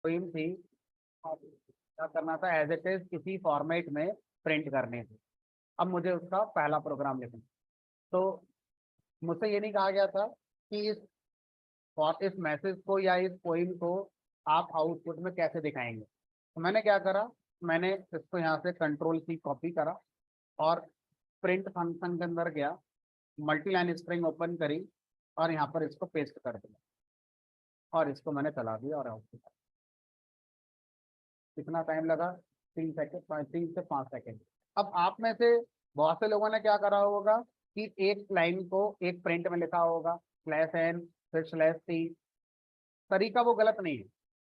Poem थी, क्या करना था, एज इट इज किसी फॉर्मेट में प्रिंट करनी थी। अब मुझे उसका पहला प्रोग्राम लिखना, तो मुझसे ये नहीं कहा गया था कि इस मैसेज को या इस पोइम को आप आउटपुट में कैसे दिखाएंगे। तो मैंने क्या करा, मैंने इसको यहाँ से कंट्रोल की कॉपी करा और प्रिंट फंक्शन के अंदर गया, मल्टी लाइन स्ट्रिंग ओपन करी और यहाँ पर इसको पेस्ट कर दिया और इसको मैंने चला दिया और आउटपुट। कितना टाइम लगा, 3 सेकेंड, 3 से 5 सेकेंड। अब आप में से बहुत से लोगों ने क्या करा होगा कि एक लाइन को एक प्रिंट में लिखा होगा, /n फिर /t। तरीका वो गलत नहीं है,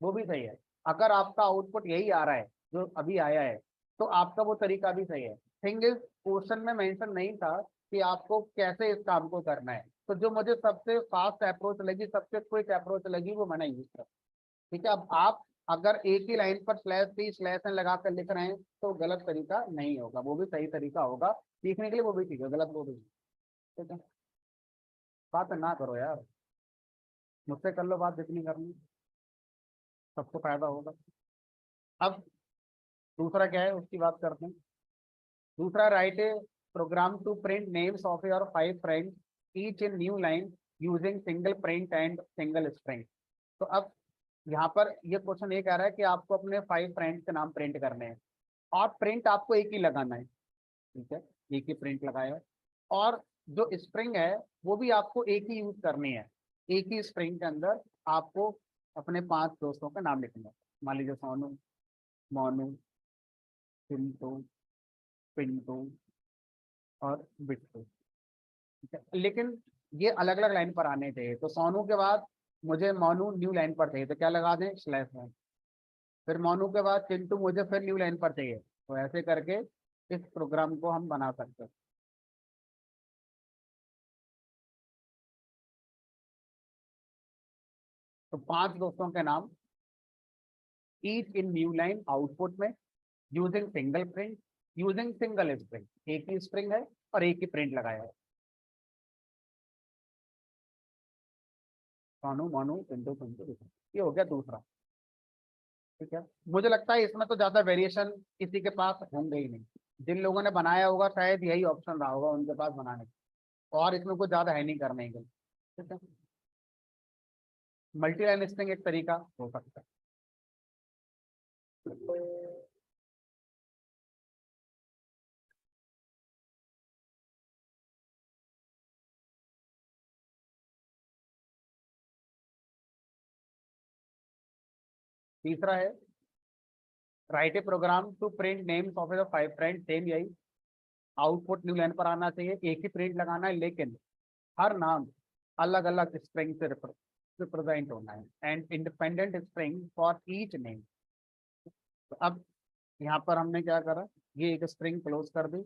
वो भी सही है। अगर आपका आउटपुट यही आ रहा है जो अभी आया है, तो आपका वो तरीका भी सही है। थिंग इज, क्वेश्चन में मेंशन नहीं था कि आपको कैसे इस काम को करना है। तो जो मुझे सबसे फास्ट अप्रोच लगी, सबसे क्विक अप्रोच लगी, वो मैंने यूज किया। ठीक है, अब आप अगर एक ही लाइन पर /t/n लगा कर लिख रहे हैं तो गलत तरीका नहीं होगा, वो भी सही तरीका होगा सीखने के लिए, वो भी ठीक है, गलत वो भी। ठीक है, बात ना करो यार, मुझसे कर लो बात जितनी करनी, सबको फायदा होगा। अब दूसरा क्या है उसकी बात करते हैं। दूसरा, write a program to print names of your 5 friends each in new line using single print and single string. तो अब यहाँ पर ये क्वेश्चन ये कह रहा है कि आपको अपने 5 फ्रेंड्स के नाम प्रिंट करने हैं और प्रिंट आपको एक ही लगाना है। ठीक है, एक ही प्रिंट लगाया है और जो स्ट्रिंग है वो भी आपको एक ही यूज करनी है। एक ही स्ट्रिंग के अंदर आपको अपने 5 दोस्तों का नाम लिखना है। मान लीजिए सोनू, मोनू, चिंटू, पिंटू और बिट्टू। ठीक है, लेकिन ये अलग अलग लाइन पर आने चाहिए। तो सोनू के बाद मुझे मोनू न्यू लाइन पर चाहिए, तो क्या लगा दें, /n। फिर मोनू के बाद चिंटू मुझे फिर न्यू लाइन पर चाहिए, तो ऐसे करके इस प्रोग्राम को हम बना सकते हैं। तो 5 दोस्तों के नाम each in new line output में using single print using single string, एक ही स्ट्रिंग है और एक ही प्रिंट लगाया है। सोनू, मोनू, पिंटू, पिंटू, ये हो गया दूसरा। ठीक है, मुझे लगता है इसमें तो ज्यादा वेरिएशन किसी के पास होंगे ही नहीं। जिन लोगों ने बनाया होगा शायद यही ऑप्शन रहा होगा उनके पास बनाने का, और इसमें कुछ ज्यादा है नहीं करने के लिए। ठीक है, मल्टी लाइन स्ट्रिंग एक तरीका हो सकता है। तीसरा है, write a program to print names of the 5 friends, same यही, आउटपुट न्यू लाइन पर आना चाहिए, एक ही प्रिंट लगाना है, लेकिन हर नाम अलग अलग स्ट्रिंग से रिप्रेजेंट होना है and independent string for each name. तो अब यहाँ पर हमने क्या करा, ये एक स्ट्रिंग क्लोज कर दी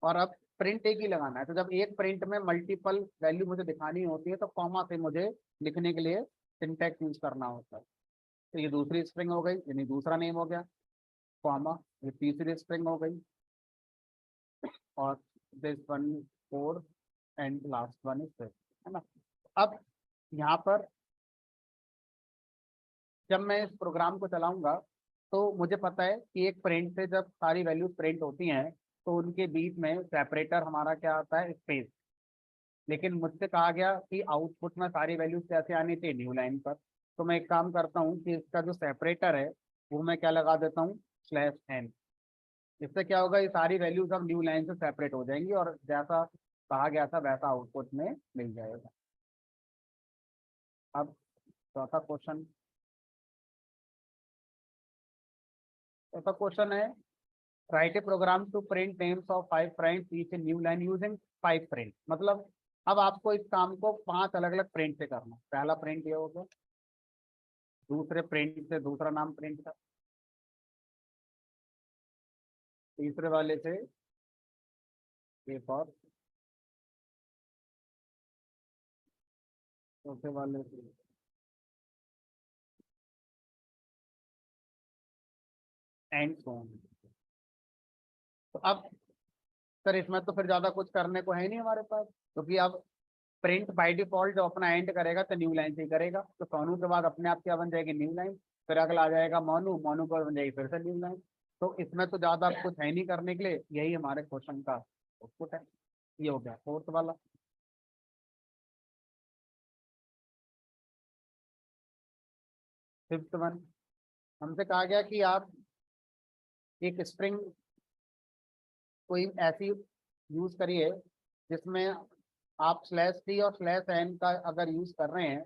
और अब प्रिंट एक ही लगाना है। तो जब एक प्रिंट में मल्टीपल वैल्यू मुझे दिखानी होती है तो कॉमा से मुझे लिखने के लिए सिंटैक्स यूज करना होता है। तो ये दूसरी स्ट्रिंग हो गई, यानी दूसरा नेम हो गया, कॉमा, ये तीसरी स्ट्रिंग हो गई और this one 4 and last one is 6, है ना। अब यहाँ पर जब मैं इस प्रोग्राम को चलाऊंगा तो मुझे पता है कि एक प्रिंट से जब सारी वैल्यूज प्रिंट होती हैं तो उनके बीच में सेपरेटर हमारा क्या आता है, स्पेस। लेकिन मुझसे कहा गया कि आउटपुट में सारी वैल्यूज कैसे आनी चाहिए, न्यू लाइन पर। तो मैं एक काम करता हूँ कि इसका जो सेपरेटर है वो मैं क्या लगा देता हूँ, /n। इससे क्या होगा, ये सारी वैल्यूज अब न्यू लाइन से सेपरेट हो जाएंगी और जैसा कहा गया था वैसा आउटपुट में मिल जाएगा। अब चौथा क्वेश्चन, चौथा क्वेश्चन है, write a program to print names of 5 friends each in new line using 5 print. मतलब अब आपको इस काम को 5 अलग अलग प्रिंट से करना। पहला प्रिंट ये हो गया, दूसरे प्रिंट से दूसरा नाम प्रिंट कर, तीसरे वाले से एक और, चौथे वाले से, एंड सो ऑन। तो अब सर इसमें तो फिर ज्यादा कुछ करने को है नहीं हमारे पास, क्योंकि अब प्रिंट बाय डिफॉल्ट जो अपना एंड करेगा तो न्यू लाइन से ही करेगा। तो सोनू के बाद अपने आप क्या बन जाएगी, न्यू लाइन। फिर अगला आ जाएगा मोनू, मोनू पर बन जाएगी फिर से न्यू लाइन। तो इसमें तो ज्यादा कुछ है नहीं करने के लिए, यही हमारे क्वेश्चन का आउटपुट है। ये हो गया फोर्थ वाला। फिफ्थ वन, हमसे कहा गया कि आप एक स्ट्रिंग कोई ऐसी यूज करिए जिसमें आप स्लैश टी और स्लैश एन का अगर यूज कर रहे हैं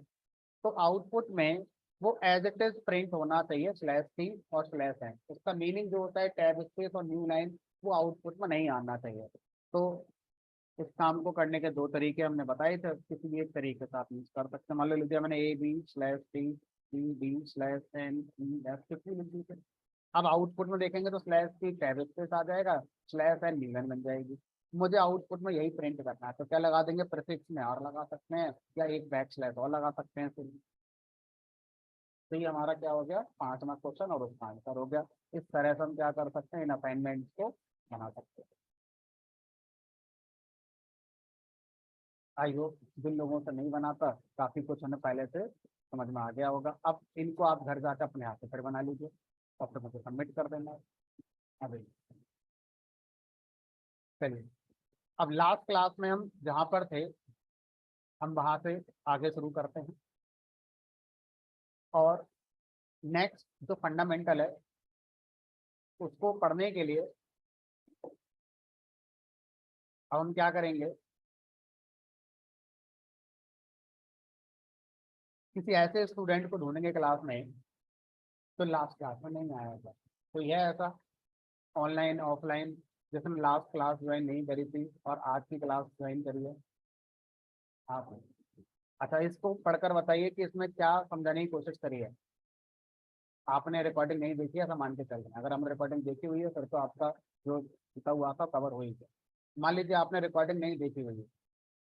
तो आउटपुट में वो एज इट इज प्रिंट होना चाहिए स्लैश टी और स्लैश एन। उसका मीनिंग जो होता है टैब स्पेस और न्यू लाइन, वो आउटपुट में नहीं आना चाहिए। तो इस काम को करने के दो तरीके हमने बताए थे, किसी भी एक तरीके से आप यूज कर सकते हैं। मान लो लिख दिया मैंने A B slash T T B slash N E F कुछ भी लिख दी। अब आउटपुट में देखेंगे तो स्लैश की टैब स्पेस आ जाएगा, स्लैश एन न्यूलन बन जाएगी। मुझे आउटपुट में यही प्रिंट करना है, तो क्या लगा देंगे, प्रीफिक्स में और लगा सकते हैं या एक बैक स्लैश और लगा सकते हैं फिर। तो ये हमारा क्या हो गया, पांचवा क्वेश्चन और उसका आंसर हो गया। इस तरह से हम क्या कर सकते हैं, इन असाइनमेंट को बना सकते हैं। आई होप जिन लोगों से नहीं बनाता काफी कुछ हमें पहले से समझ में आ गया होगा। अब इनको आप घर जाकर अपने हाथ से फिर बना लीजिए और फिर मुझे सबमिट कर देना है। अभी चलिए, अब लास्ट क्लास में हम जहाँ पर थे हम वहाँ से आगे शुरू करते हैं। और नेक्स्ट जो फंडामेंटल है उसको पढ़ने के लिए अब हम क्या करेंगे, किसी ऐसे स्टूडेंट को ढूंढेंगे क्लास में तो लास्ट क्लास में नहीं आया था। तो यह ऐसा ऑनलाइन ऑफलाइन जिसने लास्ट क्लास ज्वाइन नहीं करी थी और आज की क्लास ज्वाइन करी है आप। अच्छा, इसको पढ़कर बताइए कि इसमें क्या समझाने की कोशिश करी है। आपने रिकॉर्डिंग नहीं देखी है, ऐसा मान के चल रहे हैं। अगर हम रिकॉर्डिंग देखी हुई है फिर तो आपका जो लिखा हुआ था कवर हो ही गया। मान लीजिए आपने रिकॉर्डिंग नहीं देखी हुई है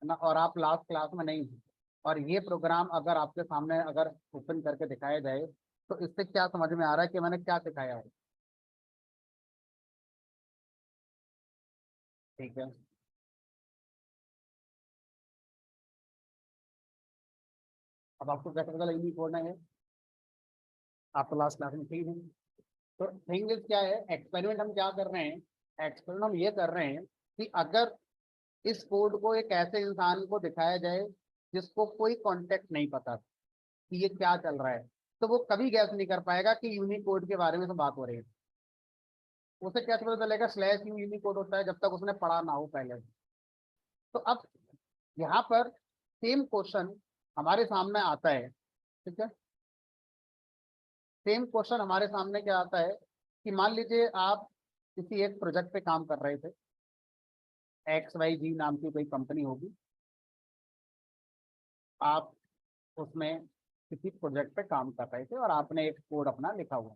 ना, और आप लास्ट क्लास में नहीं थे, और ये प्रोग्राम अगर आपके सामने अगर ओपन करके दिखाया जाए तो इससे क्या समझ में आ रहा है कि मैंने क्या सिखाया है। ठीक है, अब आपको कैसे पता लगी कोड है, आप तो लास्ट क्लास में थी नहीं। तो थिंग इज क्या है, एक्सपेरिमेंट हम क्या कर रहे हैं, एक्सपेरिमेंट हम ये कर रहे हैं कि अगर इस कोड को एक ऐसे इंसान को दिखाया जाए जिसको कोई कॉन्टेक्ट नहीं पता कि ये क्या चल रहा है, तो वो कभी गैस नहीं कर पाएगा कि यूनिकोड के बारे में तो बात हो रही है। उसे कैसे पता चलेगा स्लैश यू यूनिकोड होता है जब तक उसने पढ़ा ना हो पहले। तो अब यहाँ पर सेम क्वेश्चन हमारे सामने आता है। ठीक है, सेम क्वेश्चन हमारे सामने क्या आता है कि मान लीजिए आप किसी एक प्रोजेक्ट पे काम कर रहे थे, एक्स वाई जी नाम की कोई कंपनी होगी, आप उसमें किसी प्रोजेक्ट पे काम कर रहे थे और आपने एक कोड अपना लिखा हुआ।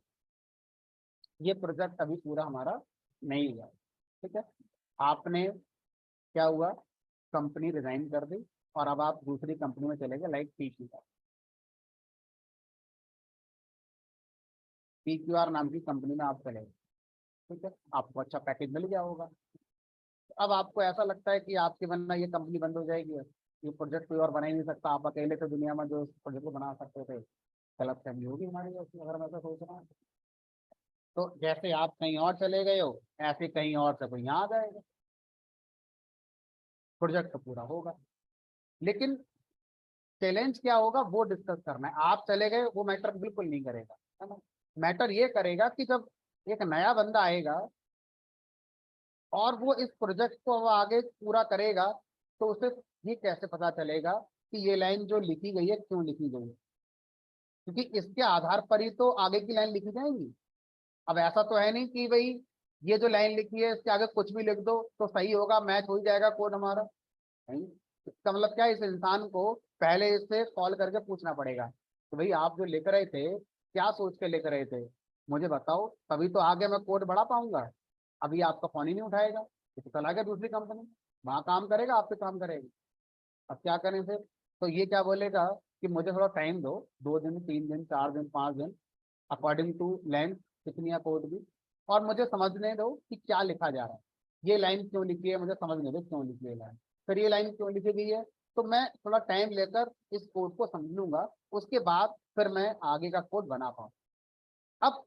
ये प्रोजेक्ट अभी पूरा हमारा नहीं हुआ। ठीक है, आपने क्या हुआ, कंपनी रिजाइन कर दी और अब आप दूसरी कंपनी में चले गए, लाइक पी क्यू आर नाम की कंपनी में आप चले गए। ठीक है, आपको अच्छा पैकेज मिल गया होगा। अब आपको ऐसा लगता है कि आपके वरना ये कंपनी बंद हो जाएगी, ये प्रोजेक्ट कोई और बना ही नहीं सकता, आप अकेले थे दुनिया में जो इस प्रोजेक्ट को बना सकते थे। गलत फहमी होगी हमारी ऐसी अगर मैं ऐसा सोच रहा हूँ। तो जैसे आप कहीं और चले गए हो ऐसे कहीं और से कोई यहाँ आ जाएगा, प्रोजेक्ट तो पूरा होगा। लेकिन चैलेंज क्या होगा वो डिस्कस करना है। आप चले गए वो मैटर बिल्कुल नहीं करेगा, है ना। मैटर ये करेगा कि जब एक नया बंदा आएगा और वो इस प्रोजेक्ट को वो आगे पूरा करेगा तो उसे ये कैसे पता चलेगा कि ये लाइन जो लिखी गई है क्यों लिखी गई है, क्योंकि इसके आधार पर ही तो आगे की लाइन लिखी जाएंगी। अब ऐसा तो है नहीं कि भाई ये जो लाइन लिखी है इसके आगे कुछ भी लिख दो तो सही होगा, मैच हो ही जाएगा कोड हमारा। नहीं, इसका मतलब क्या है, इस इंसान को पहले इससे कॉल करके पूछना पड़ेगा तो भाई आप जो लिख रहे थे क्या सोच के लिख रहे थे, मुझे बताओ, तभी तो आगे मैं कोड बढ़ा पाऊंगा। अभी आपका फोन ही नहीं उठाएगा, ये तो चला गया दूसरी कंपनी, वहां काम करेगा, आप पे काम करेगा। अब क्या करें फिर, तो ये क्या बोलेगा कि मुझे थोड़ा टाइम दो, 2 दिन 3 दिन 4 दिन 5 दिन, अकॉर्डिंग टू लेंथ कितनी है कोड की, और मुझे समझने दो कि क्या लिखा जा रहा है, ये लाइन क्यों लिखी है, मुझे समझने दो क्यों लिखी है लाइन, फिर ये लाइन क्यों लिखी गई है। तो मैं थोड़ा टाइम लेकर इस कोड को समझ लूंगा, उसके बाद फिर मैं आगे का कोड बना पाऊँ। अब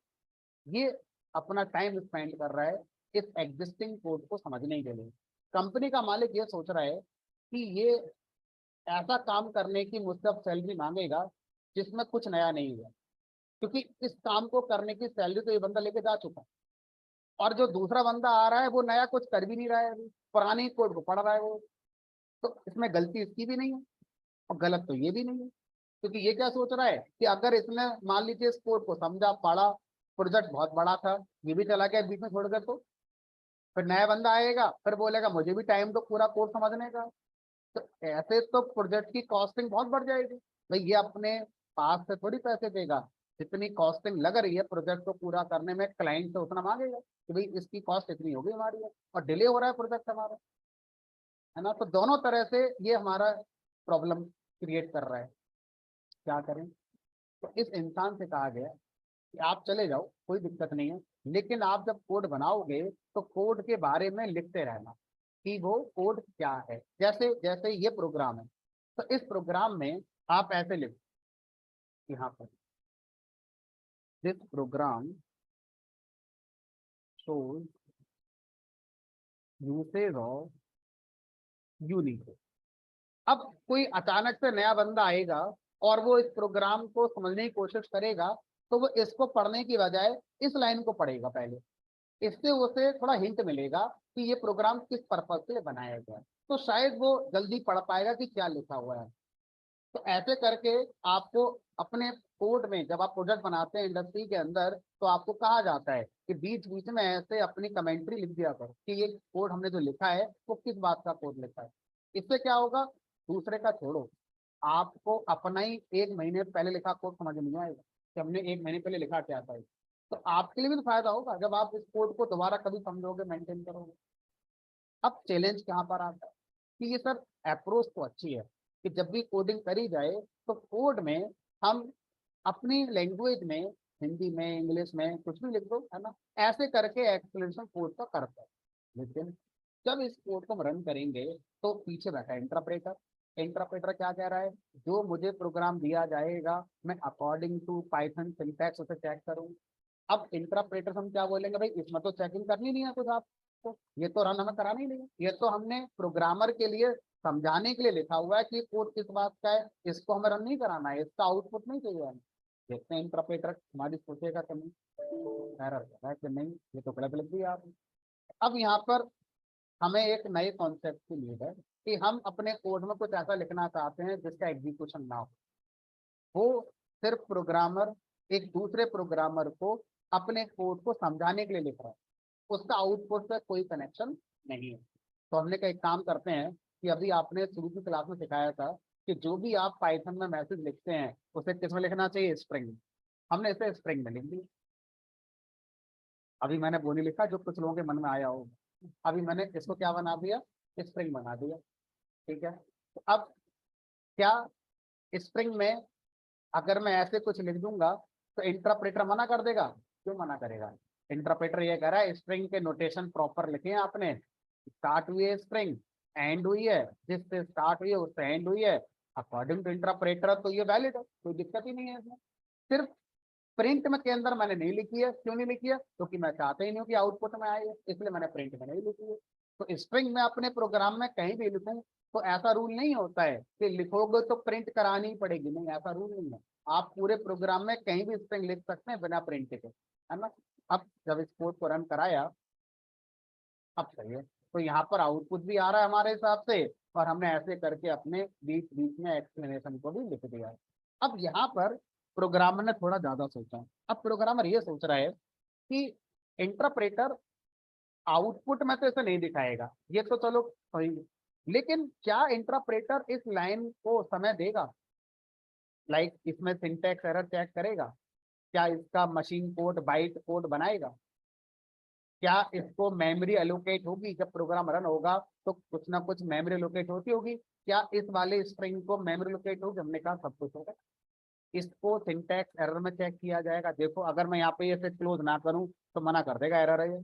ये अपना टाइम स्पेंड कर रहा है इस एग्जिस्टिंग कोड को समझने के लिए। कंपनी का मालिक ये सोच रहा है कि ये ऐसा काम करने की मुझसे अब सैलरी मांगेगा जिसमें कुछ नया नहीं हुआ, क्योंकि इस काम को करने की सैलरी तो ये बंदा लेके जा चुका है, और जो दूसरा बंदा आ रहा है वो नया कुछ कर भी नहीं रहा है, अभी पुराने कोड को पढ़ रहा है वो। तो इसमें गलती इसकी भी नहीं है और गलत तो ये भी नहीं है, क्योंकि ये क्या सोच रहा है कि अगर इसने मान लीजिए इस कोड को समझा पढ़ा, प्रोजेक्ट बहुत बड़ा था, ये भी चला गया बीच में छोड़कर, तो फिर नया बंदा आएगा फिर बोलेगा मुझे भी टाइम तो पूरा कोड समझने का। तो ऐसे तो प्रोजेक्ट की कॉस्टिंग बहुत बढ़ जाएगी। भाई ये अपने पास से थोड़ी पैसे देगा, जितनी कॉस्टिंग लग रही है प्रोजेक्ट को पूरा करने में क्लाइंट से उतना मांगेगा कि भाई इसकी कॉस्ट इतनी होगी हमारी है, और डिले हो रहा है प्रोजेक्ट हमारा, है ना। तो दोनों तरह से ये हमारा प्रॉब्लम क्रिएट कर रहा है। क्या करें? तो इस इंसान से कहा गया कि आप चले जाओ, कोई दिक्कत नहीं है, लेकिन आप जब कोड बनाओगे तो कोड के बारे में लिखते रहना कि वो कोड क्या है। जैसे जैसे ये प्रोग्राम है, तो इस प्रोग्राम में आप ऐसे लिखो, यहाँ पर this program shows usage of Unicode. अब कोई अचानक से नया बंदा आएगा और वो इस प्रोग्राम को समझने की कोशिश करेगा, तो वो इसको पढ़ने की बजाय इस लाइन को पढ़ेगा पहले, इससे उसे थोड़ा हिंट मिलेगा कि ये प्रोग्राम किस पर्पज से बनाया गया है, तो शायद वो जल्दी पढ़ पाएगा कि क्या लिखा हुआ है। तो ऐसे करके आपको अपने कोड में, जब आप प्रोजेक्ट बनाते हैं इंडस्ट्री के अंदर, तो आपको कहा जाता है कि बीच बीच में ऐसे अपनी कमेंट्री लिख दिया करो कि ये कोड हमने जो लिखा है वो किस बात का कोड लिखा है। इससे क्या होगा, दूसरे का छोड़ो, आपको अपना ही 1 महीने पहले लिखा कोड समझ नहीं आएगा कि हमने 1 महीने पहले लिखा क्या था। तो आपके लिए भी तो फायदा होगा जब आप इस कोड को दोबारा कभी समझोगे, मेंटेन करोगे। अब चैलेंज कहाँ पर आता है कि ये सर अप्रोच तो अच्छी है कि जब भी कोडिंग करी जाए तो कोड में हम अपनी लैंग्वेज में, हिंदी में, इंग्लिश में कुछ भी लिख दो, है ना, ऐसे करके एक्सप्लेनेशन कोड का करता है। लेकिन जब इस कोड को हम रन करेंगे तो पीछे बैठा है इंटरप्रेटर। इंटरप्रेटर क्या कह रहा है, जो मुझे प्रोग्राम दिया जाएगा मैं अकॉर्डिंग टू पाइथन सिंटैक्स उसे चेक करूँ। अब इंटरप्रेटर हम क्या बोलेंगे, भाई इसमें तो चेकिंग करनी नहीं है कुछ आपको, ये तो रन हमें कराना ही नहीं है, ये तो हमने प्रोग्रामर के लिए समझाने के लिए लिखा हुआ है कि कोड किस बात का है, इसको हमें रन नहीं कराना है, इसका आउटपुट नहीं चाहिए हमें। देखते हैं इंटरप्रेटर हमारी सोचेगा कि नहीं, एरर है कि नहीं, ये तो गलत लिख दिया आपने। अब यहाँ पर हमें एक नए कॉन्सेप्ट की नीड है कि हम अपने कोड में कुछ ऐसा लिखना चाहते हैं जिसका एग्जीक्यूशन ना हो, वो सिर्फ प्रोग्रामर एक दूसरे प्रोग्रामर को अपने कोड को समझाने के लिए लिख रहा है, उसका आउटपुट से कोई कनेक्शन नहीं है। तो हमने का एक काम करते हैं कि अभी आपने शुरू की क्लास में सिखाया था कि जो भी आप पाइथन में मैसेज लिखते हैं उसे किस में लिखना चाहिए, स्ट्रिंग में। हमने इसे स्ट्रिंग में लिख दिया। अभी मैंने वो नहीं लिखा जो कुछ लोगों के मन में आया होगा, अभी मैंने इसको क्या बना दिया, स्ट्रिंग बना दिया। ठीक है, तो अब क्या स्ट्रिंग में अगर मैं ऐसे कुछ लिख दूंगा तो इंटरप्रेटर मना कर देगा? क्यों मना करेगा? इंटरप्रेटर ये कह रहा है स्ट्रिंग के नोटेशन प्रॉपर लिखे हैं आपने, स्टार्ट हुई है स्ट्रिंग, एंड हुई है, जिससे स्टार्ट हुई है उससे एंड हुई है, अकॉर्डिंग टू इंटरप्रेटर तो ये वैलिड है, कोई दिक्कत ही नहीं है इसमें। सिर्फ प्रिंट में के अंदर मैंने नहीं लिखी है, क्यों नहीं लिखी है, क्योंकि मैं चाहता ही नहीं हूँ कि आउटपुट में आए, इसलिए मैंने प्रिंट में नहीं लिखी है। तो स्ट्रिंग में अपने प्रोग्राम में कहीं भी लिखूं तो ऐसा रूल नहीं होता है कि लिखोगे तो प्रिंट करानी ही पड़ेगी, नहीं, ऐसा रूल नहीं है। आप पूरे प्रोग्राम में कहीं भी स्ट्रिंग लिख सकते हैं बिना प्रिंट के, है ना। अब जब इस कोड को रन कराया, अब सही है, तो यहाँ पर आउटपुट भी आ रहा है हमारे हिसाब से, और हमने ऐसे करके अपने बीच बीच में एक्सप्लेनेशन को भी लिख दिया है। अब यहाँ पर प्रोग्रामर ने थोड़ा ज्यादा सोचा। अब प्रोग्रामर ये सोच रहा है कि इंटरप्रेटर आउटपुट में तो इसे नहीं दिखाएगा, ये तो चलो सही, लेकिन क्या इंटरप्रेटर इस लाइन को समय देगा, लाइक इसमें सिंटैक्स एरर चेक करेगा, क्या इसका मशीन कोड बाइट कोड बनाएगा, क्या इसको मेमोरी एलोकेट होगी, जब प्रोग्राम रन होगा तो कुछ ना कुछ मेमोरी एलोकेट होती होगी, क्या इस वाले स्ट्रिंग को मेमोरी एलोकेट होगी, हमने कहा सब कुछ होगा। इसको सिंटैक्स एरर में चेक किया जाएगा, देखो अगर मैं यहाँ पे ये क्लोज ना करूं तो मना कर देगा एरर है ये,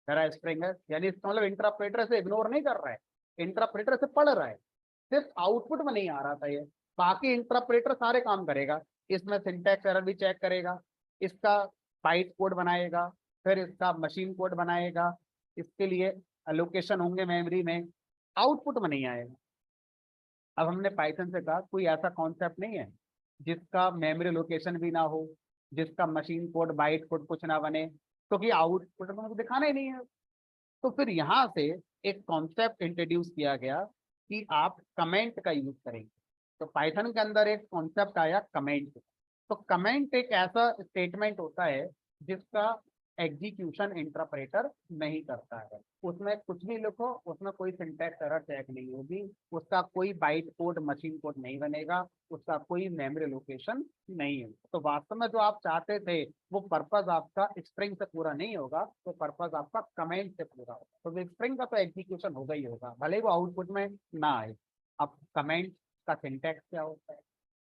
मेरा स्ट्रिंग है, यानी इसका मतलब इंटरप्रेटर से इग्नोर नहीं कर रहा है, इंटरप्रेटर से पढ़ रहा है, सिर्फ आउटपुट में नहीं आ रहा था ये, बाकी इंटरप्रेटर सारे काम करेगा, इसमें सिंटैक्स एरर भी चेक करेगा, इसका बाइट कोड बनाएगा, फिर इसका मशीन कोड बनाएगा, इसके लिए एलोकेशन होंगे मेमोरी में, आउटपुट में नहीं आएगा। अब हमने पाइथन से कहा कोई ऐसा कॉन्सेप्ट नहीं है जिसका मेमोरी लोकेशन भी ना हो, जिसका मशीन कोड बाइट कोड कुछ ना बने, क्योंकि आउटपुट में दिखाना ही नहीं है। तो फिर यहाँ से एक कॉन्सेप्ट इंट्रोड्यूस किया गया कि आप कमेंट का यूज करेंगे। तो पाइथन के अंदर एक कॉन्सेप्ट आया कमेंट। तो कमेंट एक ऐसा स्टेटमेंट होता है जिसका एग्जीक्यूशन इंटरप्रेटर नहीं करता है। उसमें कुछ भी लिखो, उसमें कोई सिंटैक्स एरर चेक नहीं होगी, उसका कोई बाइट कोड मशीन कोड नहीं बनेगा, उसका कोई मेमोरी लोकेशन नहीं है। तो वास्तव में जो आप चाहते थे वो पर्पस आपका स्ट्रिंग से पूरा नहीं होगा, तो पर्पस आपका कमेंट से पूरा होगा। तो स्ट्रिंग का तो एग्जीक्यूशन होगा ही होगा, भले ही वो आउटपुट में ना आए। अब कमेंट का सिंटैक्स क्या होता है?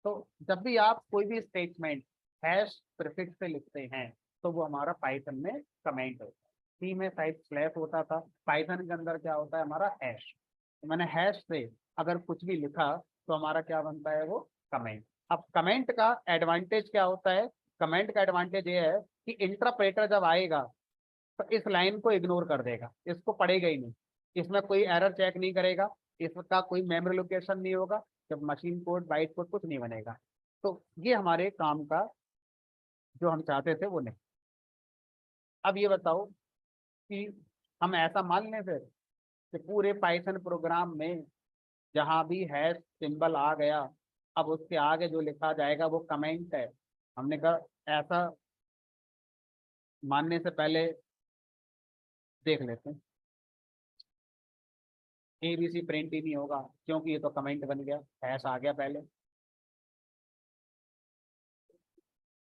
तो जब भी आप कोई भी स्टेटमेंट हैश प्रीफिक्स से लिखते हैं तो वो हमारा पाइथन में कमेंट होता है। सी में शायद स्लैश होता था, पाइथन के अंदर क्या होता है हमारा हैश। तो मैंने हैश से अगर कुछ भी लिखा तो हमारा क्या बनता है, वो कमेंट। अब कमेंट का एडवांटेज क्या होता है? कमेंट का एडवांटेज ये है कि इंटरप्रेटर जब आएगा तो इस लाइन को इग्नोर कर देगा, इसको पढ़ेगा ही नहीं, इसमें कोई एरर चेक नहीं करेगा, इसका कोई मेमोरी लोकेशन नहीं होगा, जब मशीन कोड बाइट कोड कुछ नहीं बनेगा। तो ये हमारे काम का जो हम चाहते थे वो नहीं। अब ये बताओ कि हम ऐसा मान लें फिर कि पूरे पाइथन प्रोग्राम में जहां भी हैश सिंबल आ गया, अब उसके आगे जो लिखा जाएगा वो कमेंट है। हमने कहा ऐसा मानने से पहले देख लेते हैं, ABC प्रिंट ही नहीं होगा क्योंकि ये तो कमेंट बन गया, हैश आ गया पहले।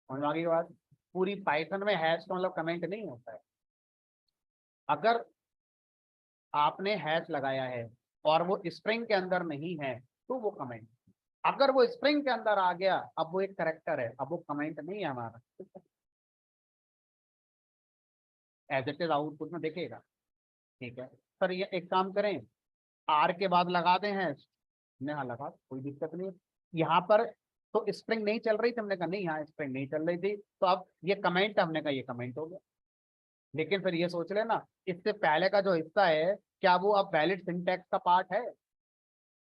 समझ आ गई बात? पूरी पाइथन में हैश का मतलब कमेंट नहीं होता है। अगर आपने हैश लगाया है और वो स्ट्रिंग के अंदर नहीं है तो वो कमेंट। अगर वो स्ट्रिंग के अंदर आ गया, अब वो एक करेक्टर है, अब वो कमेंट नहीं है हमारा, एज इट इज आउटपुट में दिखेगा। ठीक है सर, ये एक काम करें, आर के बाद लगा दें हैश। हमने हाँ लगा, कोई दिक्कत नहीं है। यहाँ पर तो स्ट्रिंग नहीं चल रही थी, हमने कहा नहीं, हाँ स्ट्रिंग नहीं चल रही थी, तो अब ये कमेंट, हमने कहा ये कमेंट हो गया। लेकिन फिर ये सोच लेना, इससे पहले का जो हिस्सा है क्या वो अब वैलिड सिंटैक्स का पार्ट है?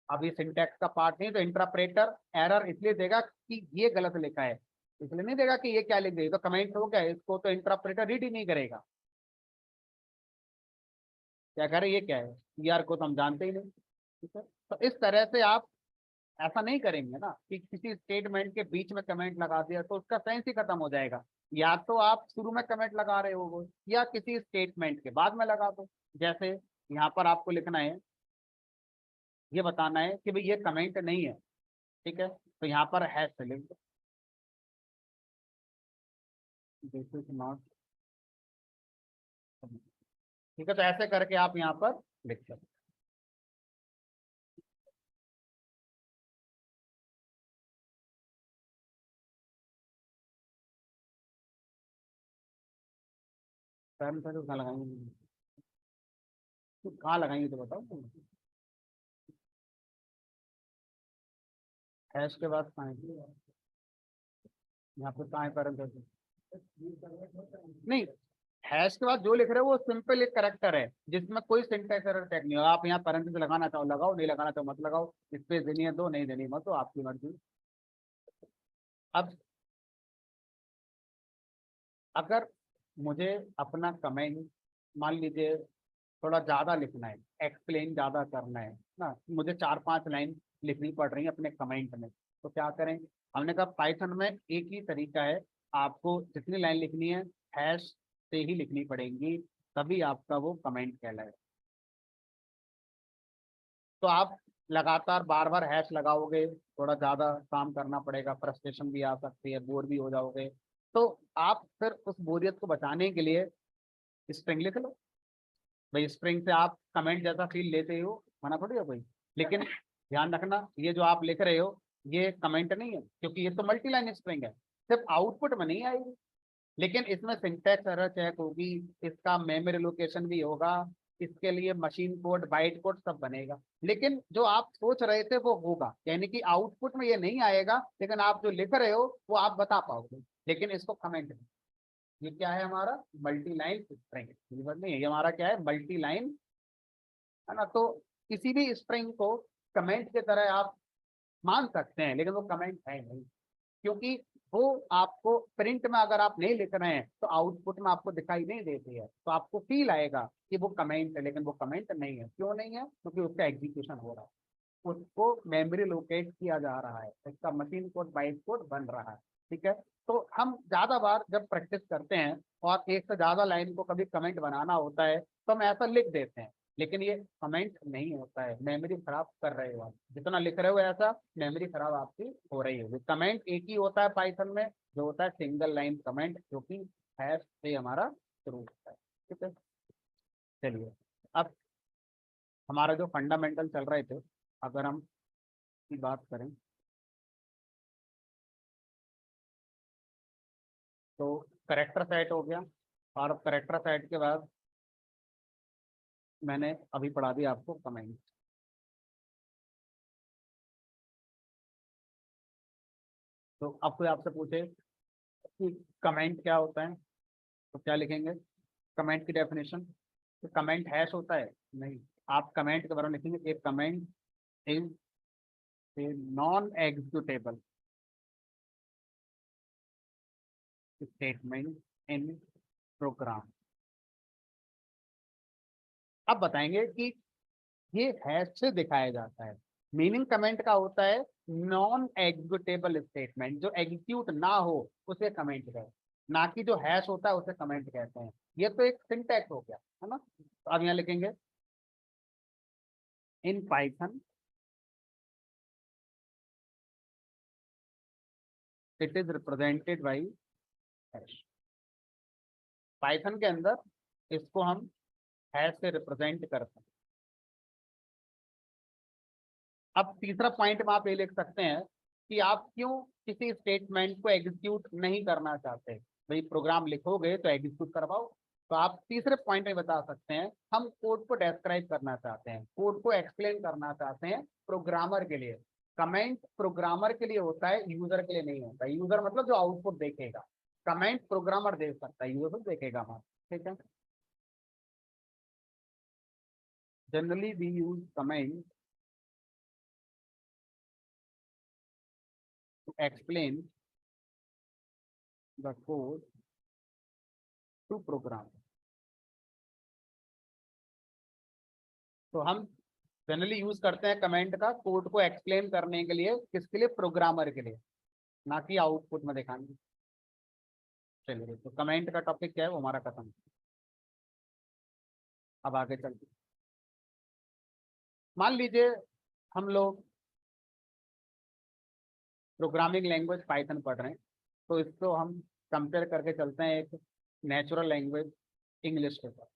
अब ये सिंटैक्स का पार्ट नहीं, तो इंटरप्रेटर एरर इसलिए देगा कि ये गलत लिखा है, इसलिए नहीं देगा कि ये क्या लिख गई। तो कमेंट हो गया, इसको तो इंटरप्रेटर रीड ही नहीं करेगा। क्या करे, ये क्या है, ER को तो हम जानते ही नहीं। ठीक है, तो इस तरह से आप ऐसा नहीं करेंगे ना कि किसी स्टेटमेंट के बीच में कमेंट लगा दिया तो उसका सेंस ही खत्म हो जाएगा। या तो आप शुरू में कमेंट लगा रहे हो वो, या किसी स्टेटमेंट के बाद में लगा दो। जैसे यहाँ पर आपको लिखना है, ये बताना है कि भाई ये कमेंट नहीं है। ठीक है, तो यहाँ पर हैश से लिख दो, दिस इज नॉट। ठीक है, तो ऐसे करके आप यहाँ पर लिख सकते। कहाँ लगाएंगे, कहाँ लगाएंगे तो बताओ तुम। हैश के बाद कहाँ है? यहाँ पे कहाँ है पैरेंथेसिस? नहीं, हैश के बाद जो लिख रहे हो वो सिंपल एक करेक्टर है जिसमें कोई सिंटैक्स एरर चेक नहीं होगा। आप यहाँ पैरेंथेसिस लगाना चाहो लगाओ, नहीं लगाना चाहो मत लगाओ, स्पेस देनी है दो, नहीं देनी मत दो, आपकी मर्जी। अब अगर मुझे अपना कमेंट मान लीजिए थोड़ा ज्यादा लिखना है, एक्सप्लेन ज्यादा करना है ना, मुझे 4-5 लाइन लिखनी पड़ रही है अपने कमेंट में, तो क्या करें? हमने कहा पाइथन में एक ही तरीका है, आपको जितनी लाइन लिखनी है हैश से ही लिखनी पड़ेंगी, तभी आपका वो कमेंट कहलाए। तो आप लगातार बार बार हैश लगाओगे, थोड़ा ज्यादा काम करना पड़ेगा, फ्रस्ट्रेशन भी आ सकती है, बोर भी हो जाओगे। तो आप फिर उस बोरियत को बचाने के लिए स्ट्रिंग लिख लो। भाई स्ट्रिंग से आप कमेंट जैसा फील लेते हो, मना थोड़ी है कोई। लेकिन ध्यान रखना, ये जो आप लिख रहे हो ये कमेंट नहीं है, क्योंकि ये तो मल्टी लाइन स्ट्रिंग है, सिर्फ आउटपुट में नहीं आएगी। लेकिन इसमें सिंटैक्स एरर चेक होगी, इसका मेमोरी लोकेशन भी होगा, इसके लिए मशीन कोड बाइट कोड सब बनेगा। लेकिन जो आप सोच रहे थे वो होगा, यानी कि आउटपुट में ये नहीं आएगा, लेकिन आप जो लिख रहे हो वो आप बता पाओगे, लेकिन इसको कमेंट नहीं। ये क्या है हमारा मल्टी लाइन स्ट्रिंग, नहीं ये हमारा क्या है मल्टी लाइन, है ना। तो किसी भी स्ट्रिंग को कमेंट की तरह आप मान सकते हैं, लेकिन वो कमेंट है नहीं, क्योंकि वो आपको प्रिंट में अगर आप नहीं लिख रहे हैं तो आउटपुट में आपको दिखाई नहीं देती है, तो आपको फील आएगा कि वो कमेंट है, लेकिन वो कमेंट नहीं है। क्यों नहीं है? क्योंकि उसका एग्जीक्यूशन हो रहा है, उसको मेमोरी लोकेट किया जा रहा है, इसका मशीन कोड बाइट कोड बन रहा है। ठीक है। तो हम ज्यादा बार जब प्रैक्टिस करते हैं और एक से ज्यादा लाइन को कभी कमेंट बनाना होता है तो हम ऐसा लिख देते हैं, लेकिन ये कमेंट नहीं होता है, मेमोरी खराब कर रहे हो आप, जितना लिख रहे हो ऐसा मेमोरी खराब आपकी हो रही है। कमेंट एक ही होता है पाइथन में, जो होता है सिंगल लाइन कमेंट, जो कि हैश से हमारा शुरू होता है। ठीक है। चलिए, अब हमारा जो फंडामेंटल चल रहे थे, अगर हम की बात करें तो करेक्टर सेट हो गया, और करेक्टर सेट के बाद मैंने अभी पढ़ा दिया आपको कमेंट। तो अब कोई आपसे पूछे कि कमेंट क्या होता है तो क्या लिखेंगे? कमेंट की डेफिनेशन, तो कमेंट हैश होता है? नहीं। आप कमेंट के बारे में लिखेंगे, एक comment is a non executable statement in program. अब बताएंगे कि ये हैश से दिखाया जाता है। मीनिंग कमेंट का होता है नॉन एग्जीक्यूटेबल स्टेटमेंट, जो एग्जीक्यूट ना हो उसे कमेंट करें, ना कि जो हैश होता है उसे कमेंट कहते हैं। ये तो एक सिंटैक्स हो गया, है ना। तो अब यहाँ लिखेंगे in Python it is represented by hash. Python के अंदर इसको हम हैश से रिप्रेजेंट करते हैं। अब तीसरा पॉइंट में आप ये लिख सकते हैं कि आप क्यों किसी स्टेटमेंट को एग्जीक्यूट नहीं करना चाहते। भाई प्रोग्राम लिखोगे तो एग्जीक्यूट करवाओ। तो आप तीसरे पॉइंट में बता सकते हैं हम कोड को डिस्क्राइब करना चाहते हैं, कोड को एक्सप्लेन करना चाहते हैं प्रोग्रामर के लिए। कमेंट प्रोग्रामर के लिए होता है, यूजर के लिए नहीं होता। यूजर मतलब जो आउटपुट देखेगा, कमेंट प्रोग्रामर देख सकता है, यूजर देखेगा हमारा। ठीक है। Generally we use comment to explain the code to program. तो हम जनरली यूज करते हैं कमेंट का कोड को एक्सप्लेन करने के लिए, किसके लिए? प्रोग्रामर के लिए, ना कि आउटपुट में दिखाने। चलिए, तो कमेंट का टॉपिक क्या है वो हमारा खत्म। अब आगे चलते, मान लीजिए हम लोग प्रोग्रामिंग लैंग्वेज पाइथन पढ़ रहे हैं, तो इसको हम कंपेयर करके चलते हैं एक नेचुरल लैंग्वेज इंग्लिश के साथ।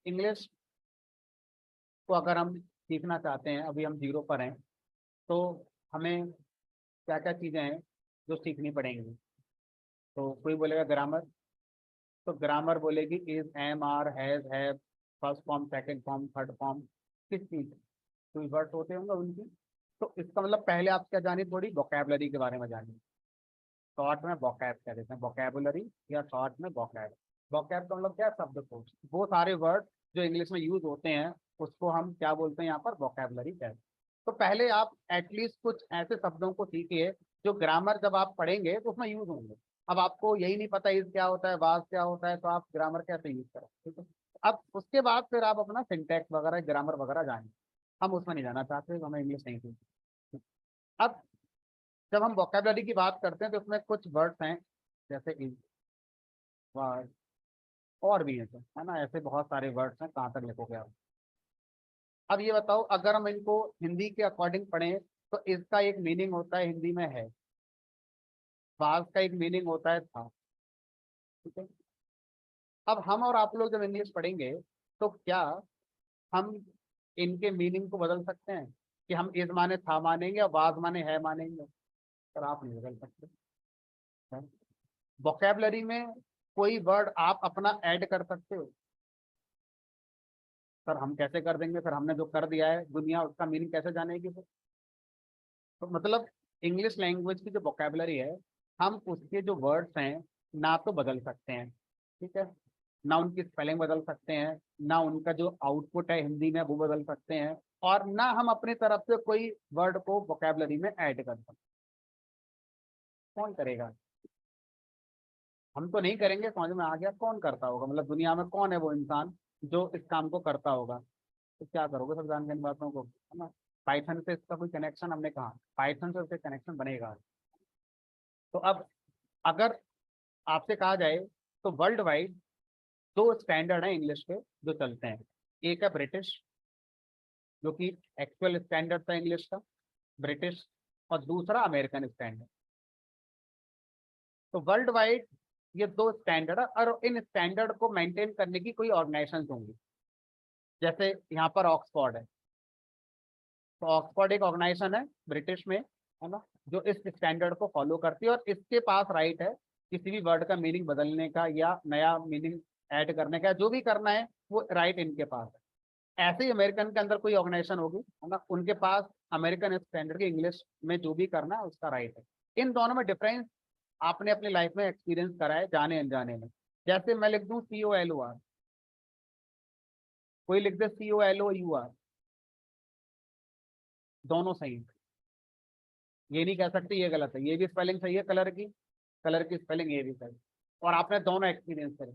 इंग्लिश को अगर हम सीखना चाहते हैं, अभी हम जीरो पर हैं, तो हमें क्या क्या चीज़ें हैं जो सीखनी पड़ेंगी? तो कोई बोलेगा ग्रामर, तो ग्रामर बोलेगी is, am, are, has, have, first form, second form, third form, किस चीज, कोई वर्ड होते होंगे उनकी। तो इसका मतलब पहले आप क्या जानिए, थोड़ी वोकैबुलरी के बारे में जानिए। शॉर्ट में वोकैब कह देते हैं, वोकैबुलरी या शॉर्ट में वोकैब। वोकैब का मतलब क्या है? शब्दकोश। वो सारे वर्ड जो इंग्लिश में यूज होते हैं उसको हम क्या बोलते हैं यहाँ पर? वोकैबुलरी कहते हैं। तो पहले आप एटलीस्ट कुछ ऐसे शब्दों को सीखिए जो ग्रामर जब आप पढ़ेंगे तो उसमें यूज होंगे। अब आपको यही नहीं पता इज क्या होता है, वाज क्या होता है, तो आप ग्रामर कैसे यूज करें? ठीक है। अब उसके बाद फिर आप अपना सिंटैक्स वगैरह ग्रामर वगैरह जानिए। हम उसमें नहीं जाना चाहते, हमें इंग्लिश नहीं सीखनी। अब जब हम वोकेबलरी की बात करते हैं तो उसमें कुछ वर्ड्स हैं, जैसे इज, वाज, और भी हैं, तो है ना, ऐसे बहुत सारे वर्ड्स हैं, कहाँ तक लिखोगे आप? अब ये बताओ, अगर हम इनको हिंदी के अकॉर्डिंग पढ़ें तो इसका एक मीनिंग होता है हिंदी में है, वाज का एक मीनिंग होता है था। ठीक है। अब हम और आप लोग जब इंग्लिश पढ़ेंगे तो क्या हम इनके मीनिंग को बदल सकते हैं कि हम इज माने था मानेंगे और वाज माने है मानेंगे? पर आप नहीं बदल सकते। वोकेबलरी में कोई वर्ड आप अपना ऐड कर सकते हो? सर हम कैसे कर देंगे, फिर हमने जो कर दिया है दुनिया उसका मीनिंग कैसे जानेगी फिर? तो मतलब इंग्लिश लैंग्वेज की जो वोकेबलरी है हम उसके जो वर्ड्स हैं ना तो बदल सकते हैं, ठीक है, ना उनकी स्पेलिंग बदल सकते हैं, ना उनका जो आउटपुट है हिंदी में वो बदल सकते हैं, और ना हम अपनी तरफ से कोई वर्ड को वोकेबलरी में ऐड कर सकते। कौन करेगा? हम तो नहीं करेंगे, समझ में आ गया, कौन करता होगा, मतलब दुनिया में कौन है वो इंसान जो इस काम को करता होगा? तो क्या करोगे सब जान के इन बातों को, है ना? पाइथन से इसका कोई कनेक्शन, हमने कहा पाइथन से उससे कनेक्शन बनेगा। तो अब अगर आपसे कहा जाए तो वर्ल्ड वाइड दो स्टैंडर्ड हैं इंग्लिश के जो चलते हैं। एक है ब्रिटिश, जो कि एक्चुअल स्टैंडर्ड था इंग्लिश का, ब्रिटिश, और दूसरा अमेरिकन स्टैंडर्ड। तो वर्ल्ड वाइड ये दो स्टैंडर्ड है, और इन स्टैंडर्ड को मेंटेन करने की कोई ऑर्गेनाइजेशन होंगी। जैसे यहाँ पर ऑक्सफोर्ड है, तो ऑक्सफोर्ड एक ऑर्गेनाइजेशन है ब्रिटिश में, है ना, जो इस स्टैंडर्ड को फॉलो करती है, और इसके पास राइट है किसी भी वर्ड का मीनिंग बदलने का या नया मीनिंग ऐड करने का, जो भी करना है वो राइट इनके पास है। ऐसे ही अमेरिकन के अंदर कोई ऑर्गेनाइजेशन होगी, है ना, उनके पास अमेरिकन स्टैंडर्ड की इंग्लिश में जो भी करना है उसका राइट है। इन दोनों में डिफरेंस आपने अपनी लाइफ में एक्सपीरियंस करा है जाने अनजाने में। जैसे मैं लिख दूं COLOR, कोई लिख दे COLOUR, दोनों सही है। ये नहीं कह सकते ये गलत है, ये भी स्पेलिंग सही है कलर की स्पेलिंग ये भी सही, और आपने दोनों एक्सपीरियंस करे।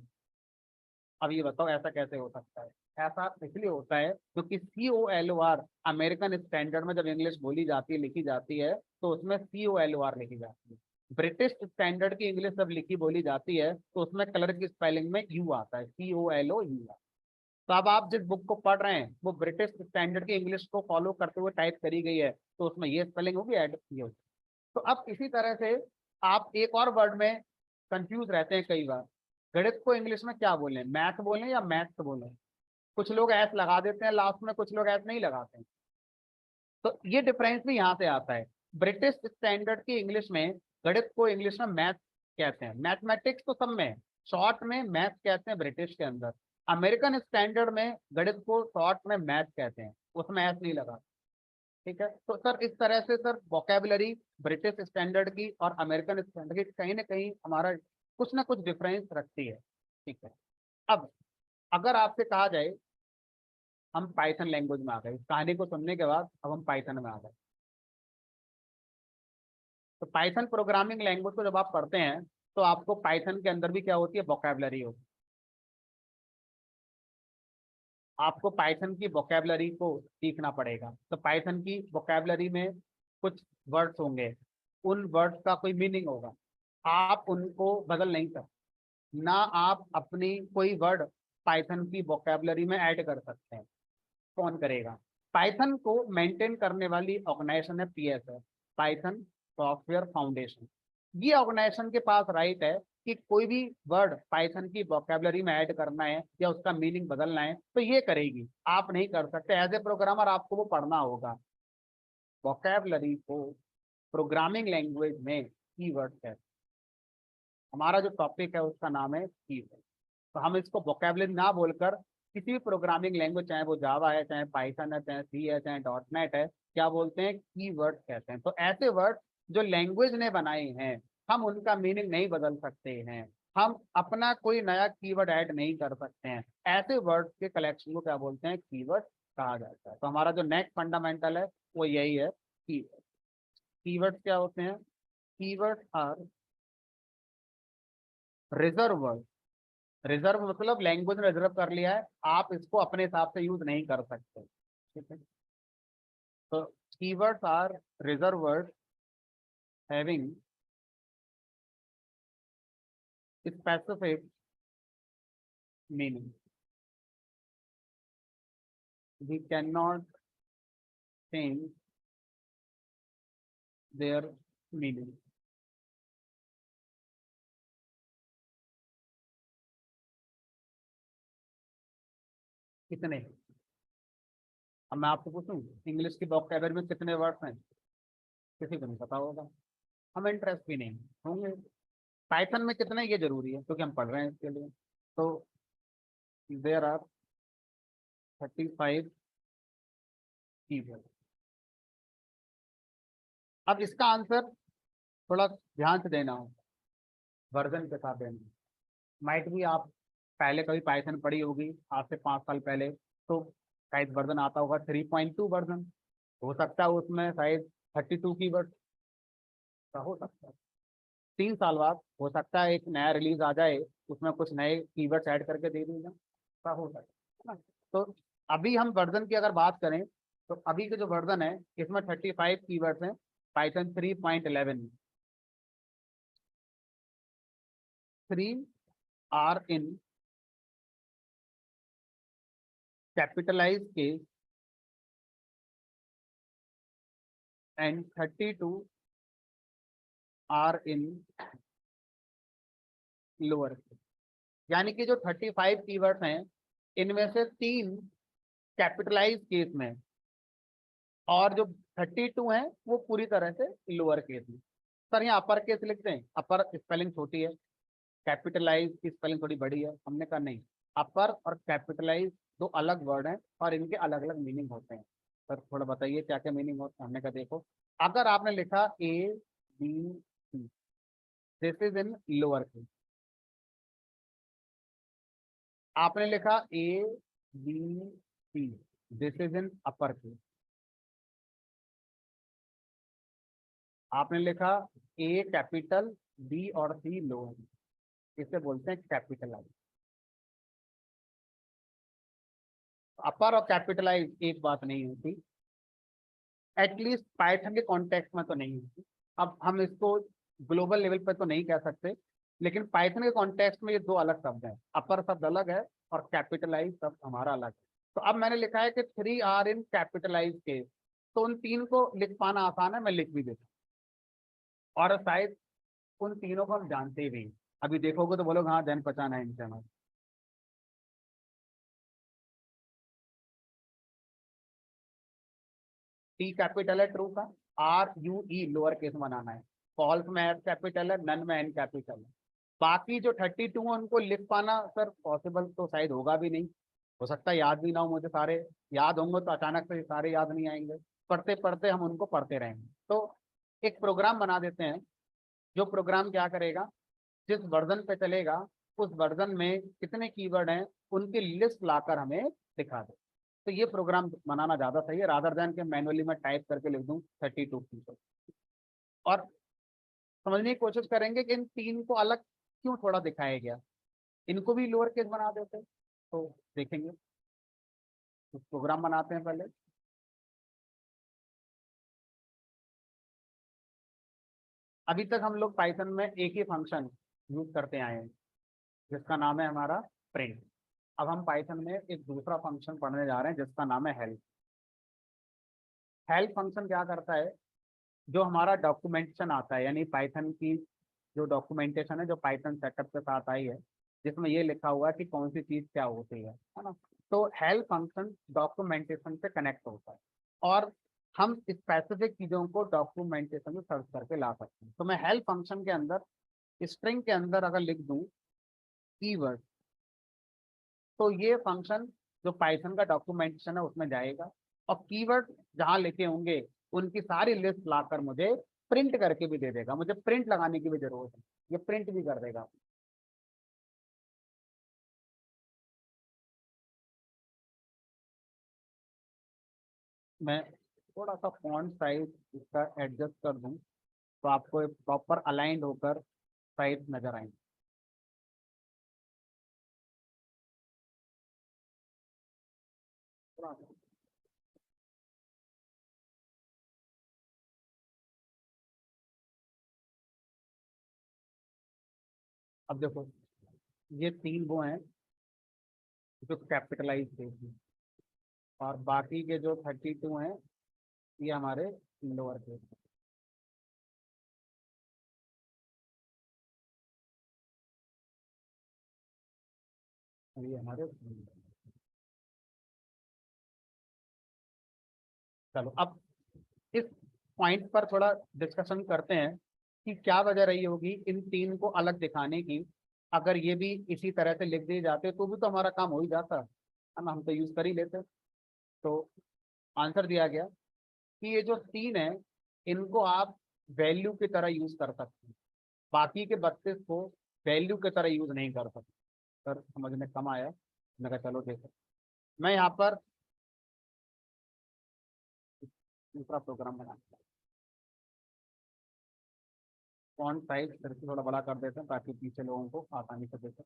अब ये बताओ ऐसा कैसे हो सकता है? ऐसा इसलिए होता है क्योंकि COLOR अमेरिकन स्टैंडर्ड में जब इंग्लिश बोली जाती है, लिखी जाती है, तो उसमें COLOR लिखी जाती है। ब्रिटिश स्टैंडर्ड की इंग्लिश जब लिखी बोली जाती है तो उसमें कलर की स्पेलिंग में यू आता है, COLOUR। तो अब आप जिस बुक को पढ़ रहे हैं वो ब्रिटिश स्टैंडर्ड की इंग्लिश को फॉलो करते हुए टाइप करी गई है, तो उसमें ये स्पेलिंग होगी, ऐड की होगी। तो अब इसी तरह से आप एक और वर्ड में कंफ्यूज रहते हैं कई बार। गणित को इंग्लिश में क्या बोलें, मैथ बोलें या मैथ्स बोलें? कुछ लोग ऐस लगा देते हैं लास्ट में, कुछ लोग ऐस नहीं लगाते हैं। तो ये डिफरेंस भी यहाँ से आता है। ब्रिटिश स्टैंडर्ड की इंग्लिश में गणित को इंग्लिश में मैथ कहते हैं, मैथमेटिक्स तो सब में है, शॉर्ट में मैथ कहते हैं ब्रिटिश के अंदर। अमेरिकन स्टैंडर्ड में गणित को शॉर्ट में मैथ कहते हैं, उसमें ऐस नहीं लगा। ठीक है, तो सर इस तरह से सर वोकेबलरी ब्रिटिश स्टैंडर्ड की और अमेरिकन स्टैंडर्ड की कहीं ना कहीं हमारा कुछ ना कुछ डिफरेंस रखती है। ठीक है, अब अगर आपसे कहा जाए, हम पाइथन लैंग्वेज में आ गए, इस कहानी को सुनने के बाद अब हम पाइथन में आ गए। तो पाइथन प्रोग्रामिंग लैंग्वेज को जब आप पढ़ते हैं तो आपको पाइथन के अंदर भी क्या होती है, वोकेबलरी होती है। आपको पाइथन की वोकेबलरी को सीखना पड़ेगा। तो पाइथन की वोकेबलरी में कुछ वर्ड्स होंगे, उन वर्ड्स का कोई मीनिंग होगा, आप उनको बदल नहीं सकते। ना आप अपनी कोई वर्ड पाइथन की वोकेबलरी में ऐड कर सकते हैं। कौन करेगा? पाइथन को मेंटेन करने वाली ऑर्गेनाइजेशन है PSF, पाइथन सॉफ्टवेयर फाउंडेशन। ये ऑर्गेनाइजेशन के पास राइट है कि कोई भी वर्ड पाइथन की वोकेबलरी में ऐड करना है या उसका मीनिंग बदलना है तो ये करेगी, आप नहीं कर सकते। एज ए प्रोग्रामर आपको वो पढ़ना होगा। वोकेबलरी को प्रोग्रामिंग लैंग्वेज में कीवर्ड है, हमारा जो टॉपिक है उसका नाम है कीवर्ड। तो हम इसको वोकेबलरी ना बोलकर किसी भी प्रोग्रामिंग लैंग्वेज, चाहे वो जावा है, चाहे पाइथन है, चाहे सी है, चाहे डॉटनेट है, क्या बोलते हैं, कीवर्ड कहते हैं। तो ऐसे वर्ड जो लैंग्वेज ने बनाए हैं, हम उनका मीनिंग नहीं बदल सकते हैं, हम अपना कोई नया कीवर्ड ऐड नहीं कर सकते हैं। ऐसे वर्ड के कलेक्शन को क्या बोलते हैं, कीवर्ड कहा जाता है। तो हमारा जो नेक्स्ट फंडामेंटल है वो यही है, कीवर्ड। कीवर्ड क्या होते हैं? Keyword are reserve word. Reserve मतलब लैंग्वेज में रिजर्व कर लिया है, आप इसको अपने हिसाब से यूज नहीं कर सकते। ठीक है, तो keywords are reserve word having specific meaning, we can not change their meaning. कितने? अब मैं आपको पूछूं इंग्लिश की वोकैबुलरी में कितने वर्ड्स हैं, किसी को नहीं पता होगा, हमें इंटरेस्ट भी नहीं होंगे। पाइथन में कितने, ये जरूरी है क्योंकि हम पढ़ रहे हैं इसके लिए। तो देयर आर 35 कीवर्ड। अब इसका आंसर थोड़ा ध्यान से देना हो, वर्जन के साथ देना। माइट भी आप पहले कभी पाइथन पढ़ी होगी आज से 5 साल पहले, तो शायद वर्जन आता होगा 3.2 वर्जन, हो सकता है उसमें शायद 32 कीवर्ड का हो सकता है। 3 साल बाद हो सकता है एक नया रिलीज आ जाए, उसमें कुछ नए कीवर्ड्स ऐड करके दे देगा, ऐसा हो सकता है ना। तो अभी हम वर्जन की अगर बात करें, तो अभी के जो वर्जन है इसमें 35 कीवर्ड्स हैं Python 3.11। 3 are in capitalize case and 32 are in lower case. यानी कि जो 35 कीवर्ड्स हैं इनमें से 3 कैपिटलाइज केस में, और जो 32 हैं वो पूरी तरह से लोअर केस में। सर यहाँ अपर केस लिखते हैं, अपर स्पेलिंग छोटी है, कैपिटलाइज की स्पेलिंग थोड़ी बड़ी है। हमने कहा नहीं, अपर और कैपिटलाइज दो अलग वर्ड हैं और इनके अलग अलग मीनिंग होते हैं। सर थोड़ा बताइए क्या क्या मीनिंग होता है। हमने कहा देखो, अगर आपने लिखा A B C, this is in lower case. आपने लिखा A B C, this is in upper case. आपने लिखा ए कैपिटल बी और सी लोअर, इसे बोलते हैं कैपिटलाइज। अपर और कैपिटलाइज एक बात नहीं होती, एटलीस्ट पाइथन के कॉन्टेक्स्ट में तो नहीं होती। अब हम इसको ग्लोबल लेवल पर तो नहीं कह सकते, लेकिन पाइथन के कॉन्टेक्स्ट में ये दो अलग शब्द हैं, अपर शब्द अलग है और कैपिटलाइज शब्द हमारा अलग है। तो अब मैंने लिखा है कि 3 आर इन कैपिटलाइज केस, तो उन तीन को लिख पाना आसान है, मैं लिख भी देता हूँ। और शायद उन तीनों को हम जानते भी हैं। अभी देखोगे तो बोलोगे हाँ जान पहचान है इनसे हमारे। टी कैपिटल है ट्रू का, R U E lower case बनाना है, फॉल्स में एस कैपिटल है, नन में एन कैपिटल है। बाकी जो 32 है उनको लिख पाना सर पॉसिबल तो शायद होगा भी नहीं, हो सकता है याद भी ना हो मुझे सारे। याद होंगे तो अचानक से सारे याद नहीं आएंगे, पढ़ते पढ़ते हम उनको पढ़ते रहेंगे। तो एक प्रोग्राम बना देते हैं, जो प्रोग्राम क्या करेगा, जिस वर्जन पे चलेगा उस वर्जन में कितने कीवर्ड हैं उनकी लिस्ट लाकर हमें दिखा दे। तो ये प्रोग्राम बनाना ज्यादा सही है, रादर देन के मैनुअली मैं टाइप करके लिख दूं 32 कीवर्ड। और समझने की कोशिश करेंगे कि इन तीन को अलग क्यों थोड़ा दिखाया गया, इनको भी लोअर केस बना देते तो देखेंगे। तो प्रोग्राम बनाते हैं पहले। अभी तक हम लोग पाइथन में एक ही फंक्शन यूज करते आए हैं, जिसका नाम है हमारा प्रिंट। अब हम पाइथन में एक दूसरा फंक्शन पढ़ने जा रहे हैं जिसका नाम है हेल्प। हेल्प फंक्शन क्या करता है, जो हमारा डॉक्यूमेंटेशन आता है, यानी पाइथन की जो डॉक्यूमेंटेशन है जो पाइथन सेटअप के साथ आई है, जिसमें ये लिखा हुआ है कि कौन सी चीज क्या होती है ना। तो हेल्प फंक्शन डॉक्यूमेंटेशन से कनेक्ट होता है, और हम स्पेसिफिक चीजों को डॉक्यूमेंटेशन में सर्च करके ला सकते हैं। तो मैं हेल्प फंक्शन के अंदर स्ट्रिंग के अंदर अगर लिख दूं कीवर्ड, तो ये फंक्शन जो पाइथन का डॉक्यूमेंटेशन है उसमें जाएगा, और कीवर्ड जहां लिखे होंगे उनकी सारी लिस्ट लाकर मुझे प्रिंट करके भी दे देगा। मुझे प्रिंट लगाने की भी जरूरत है, ये प्रिंट भी कर देगा। मैं थोड़ा सा फॉन्ट साइज इसका एडजस्ट कर दूं तो आपको प्रॉपर अलाइंड होकर साइज नजर आएंगे। थोड़ा सा। अब देखो, ये तीन वो हैं जो कैपिटलाइज थे, और बाकी के जो 32 हैं ये हमारे लोअर केस। ये हमारे, चलो अब इस पॉइंट पर थोड़ा डिस्कशन करते हैं कि क्या वजह रही होगी इन तीन को अलग दिखाने की। अगर ये भी इसी तरह से लिख दिए जाते तो भी तो हमारा काम हो ही जाता है ना, हम तो यूज कर ही लेते। तो आंसर दिया गया कि ये जो तीन है इनको आप वैल्यू की तरह यूज कर सकते हैं, बाकी के 32 को वैल्यू की तरह यूज नहीं कर सकते। सर समझ में कम आया, मैं कहा चलो देखो, मैं यहाँ पर दूसरा प्रोग्राम बनाता हूँ। फॉन्ट साइज फिर से थोड़ा बड़ा कर देते हैं ताकि पीछे लोगों को आसानी से देखें।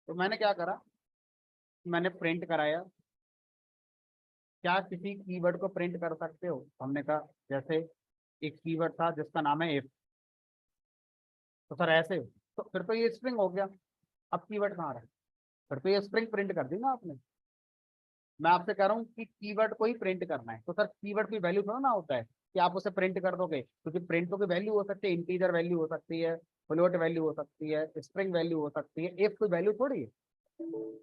तो मैंने क्या करा, मैंने प्रिंट कराया। क्या किसी कीवर्ड को प्रिंट कर सकते हो? हमने कहा जैसे एक कीवर्ड था जिसका नाम है इफ, तो सर ऐसे, तो फिर तो ये स्ट्रिंग हो गया। अब कीवर्ड कहाँ रहा? फिर तो ये स्ट्रिंग प्रिंट कर दी ना आपने। मैं आपसे कह रहा हूँ कि कीवर्ड को ही प्रिंट करना है, तो सर कीवर्ड की वैल्यू थोड़ा ना होता है कि आप उसे प्रिंट कर दोगे, क्योंकि प्रिंट तो कोई वैल्यू हो सकती है, इंटीजर वैल्यू हो सकती है, फ्लोट वैल्यू हो सकती है, स्ट्रिंग वैल्यू हो सकती है, इफ कोई वैल्यू थोड़ी है,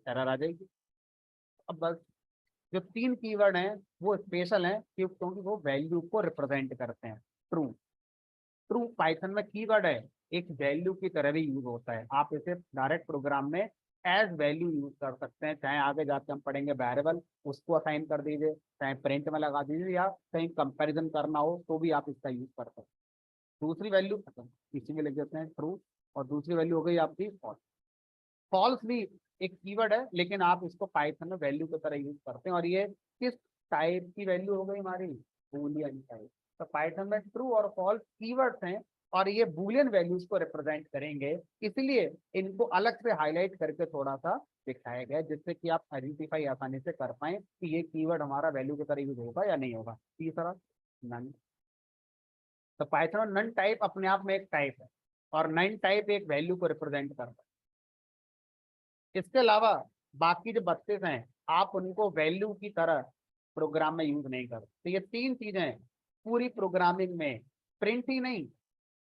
एरर आ जाएगी। अब बस जो 3 कीवर्ड हैं वो स्पेशल हैं क्योंकि वो वैल्यू को रिप्रेजेंट करते हैं। ट्रू, ट्रू पाइथन में कीवर्ड है, एक वैल्यू की तरह भी यूज होता है। आप इसे डायरेक्ट प्रोग्राम में एज वैल्यू यूज कर सकते हैं, चाहे आगे जाके हम पढ़ेंगे वेरिएबल, उसको असाइन कर दीजिए, चाहे प्रिंट में लगा दीजिए, या कहीं कंपैरिजन करना हो तो भी आप इसका यूज कर सकते हैं। दूसरी वैल्यू इसी में लिख देते हैं ट्रू, और दूसरी वैल्यू हो गई आपकी फॉल्स। फॉल्स भी एक कीवर्ड है, लेकिन आप इसको पाइथन में वैल्यू की तरह यूज करते हैं, और ये किस टाइप की वैल्यू हो गई हमारी? Boolean type. तो पाइथन में ट्रू और फॉल्स कीवर्ड्स हैं, और ये बूलियन वैल्यूज को रिप्रेजेंट करेंगे, इसलिए इनको अलग से हाईलाइट करके थोड़ा सा दिखाया गया, जिससे कि आप आइडेंटिफाई आसानी से कर पाए कि ये कीवर्ड हमारा वैल्यू की तरह यूज होगा या नहीं होगा। तीसरा नन। तो पाइथन में नन टाइप अपने आप में एक टाइप है, और नन टाइप एक वैल्यू को रिप्रेजेंट करता है। इसके अलावा बाकी जो 32 हैं, आप उनको वैल्यू की तरह प्रोग्राम में यूज नहीं करते। तो ये 3 चीजें पूरी प्रोग्रामिंग में, प्रिंट ही नहीं,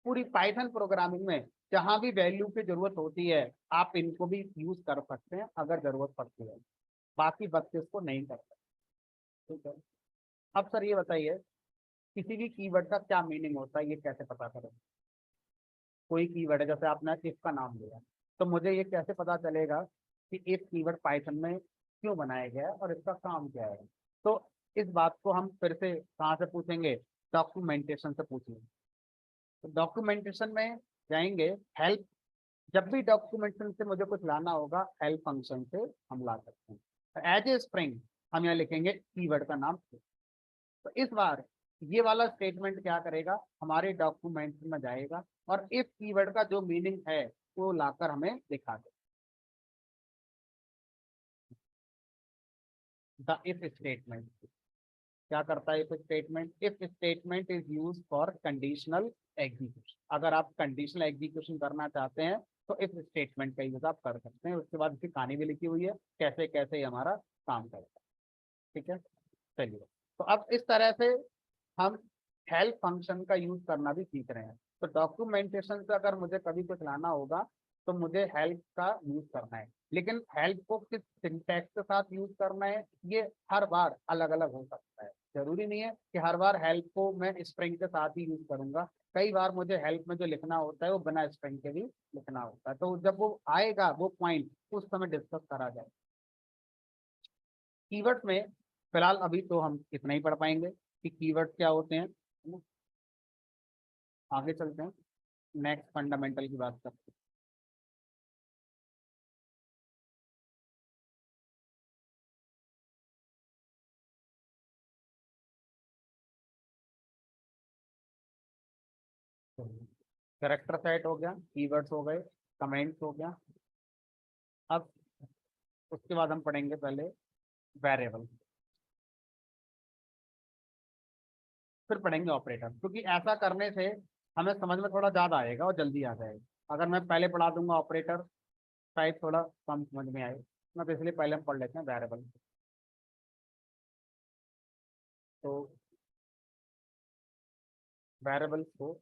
पूरी पाइथन प्रोग्रामिंग में जहां भी वैल्यू की जरूरत होती है, आप इनको भी यूज कर सकते हैं अगर जरूरत पड़ती है, बाकी 32 को नहीं कर सकते। ठीक है। अब सर ये बताइए, किसी भी कीवर्ड का क्या मीनिंग होता है, ये कैसे पता करें? कोई कीवर्ड है, जैसे आपने इफ का नाम लिया, तो मुझे ये कैसे पता चलेगा कि इफ कीवर्ड पाइथन में क्यों बनाया गया है और इसका काम क्या है? तो इस बात को हम फिर से कहाँ से पूछेंगे? डॉक्यूमेंटेशन से पूछेंगे। तो डॉक्यूमेंटेशन में जाएंगे, हेल्प, जब भी डॉक्यूमेंटेशन से मुझे कुछ लाना होगा, हेल्प फंक्शन से हम ला सकते हैं। एज ए स्ट्रिंग हम यहाँ लिखेंगे कीवर्ड का नाम। तो इस बार ये वाला स्टेटमेंट क्या करेगा, हमारे डॉक्यूमेंट में जाएगा और इफ कीवर्ड का जो मीनिंग है वो लाकर हमें दिखा दे। द इफ स्टेटमेंट क्या करता है? If statement, if statement is use for conditional execution. अगर आप कंडीशनल एग्जीक्यूशन करना चाहते हैं तो इफ स्टेटमेंट का यूज आप कर सकते हैं। उसके बाद इसकी कहानी भी लिखी हुई है, कैसे कैसे ये हमारा काम करेगा। ठीक है, चलिए। तो अब इस तरह से हम हेल्प फंक्शन का यूज करना भी सीख रहे हैं। तो डॉक्यूमेंटेशन से अगर मुझे कभी कुछ लाना होगा तो मुझे हेल्प का यूज करना है, लेकिन हेल्प को किस सिंटैक्स के साथ यूज करना है ये हर बार अलग अलग हो सकता है। जरूरी नहीं है कि हर बार हेल्प को मैं स्ट्रिंग के साथ ही यूज करूंगा। कई बार मुझे हेल्प में जो लिखना होता है वो बिना स्ट्रिंग के भी लिखना होता है, तो जब वो आएगा वो पॉइंट उस समय डिस्कस करा जाए। कीवर्ड्स में फिलहाल अभी तो हम इतना ही पढ़ पाएंगे कि कीवर्ड्स क्या होते हैं। आगे चलते हैं, नेक्स्ट फंडामेंटल की बात करते हैं। कैरेक्टर सेट हो गया, कीवर्ड्स हो गए, कमेंट्स हो गया। अब उसके बाद हम पढ़ेंगे पहले वेरिएबल, फिर पढ़ेंगे ऑपरेटर, क्योंकि ऐसा करने से हमें समझ में थोड़ा ज़्यादा आएगा और जल्दी आ जाएगा। अगर मैं पहले पढ़ा दूंगा ऑपरेटर, शायद थोड़ा कम समझ में आए। मैं तो इसलिए पहले हम पढ़ लेते हैं वेरिएबल। तो वेरिएबल्स को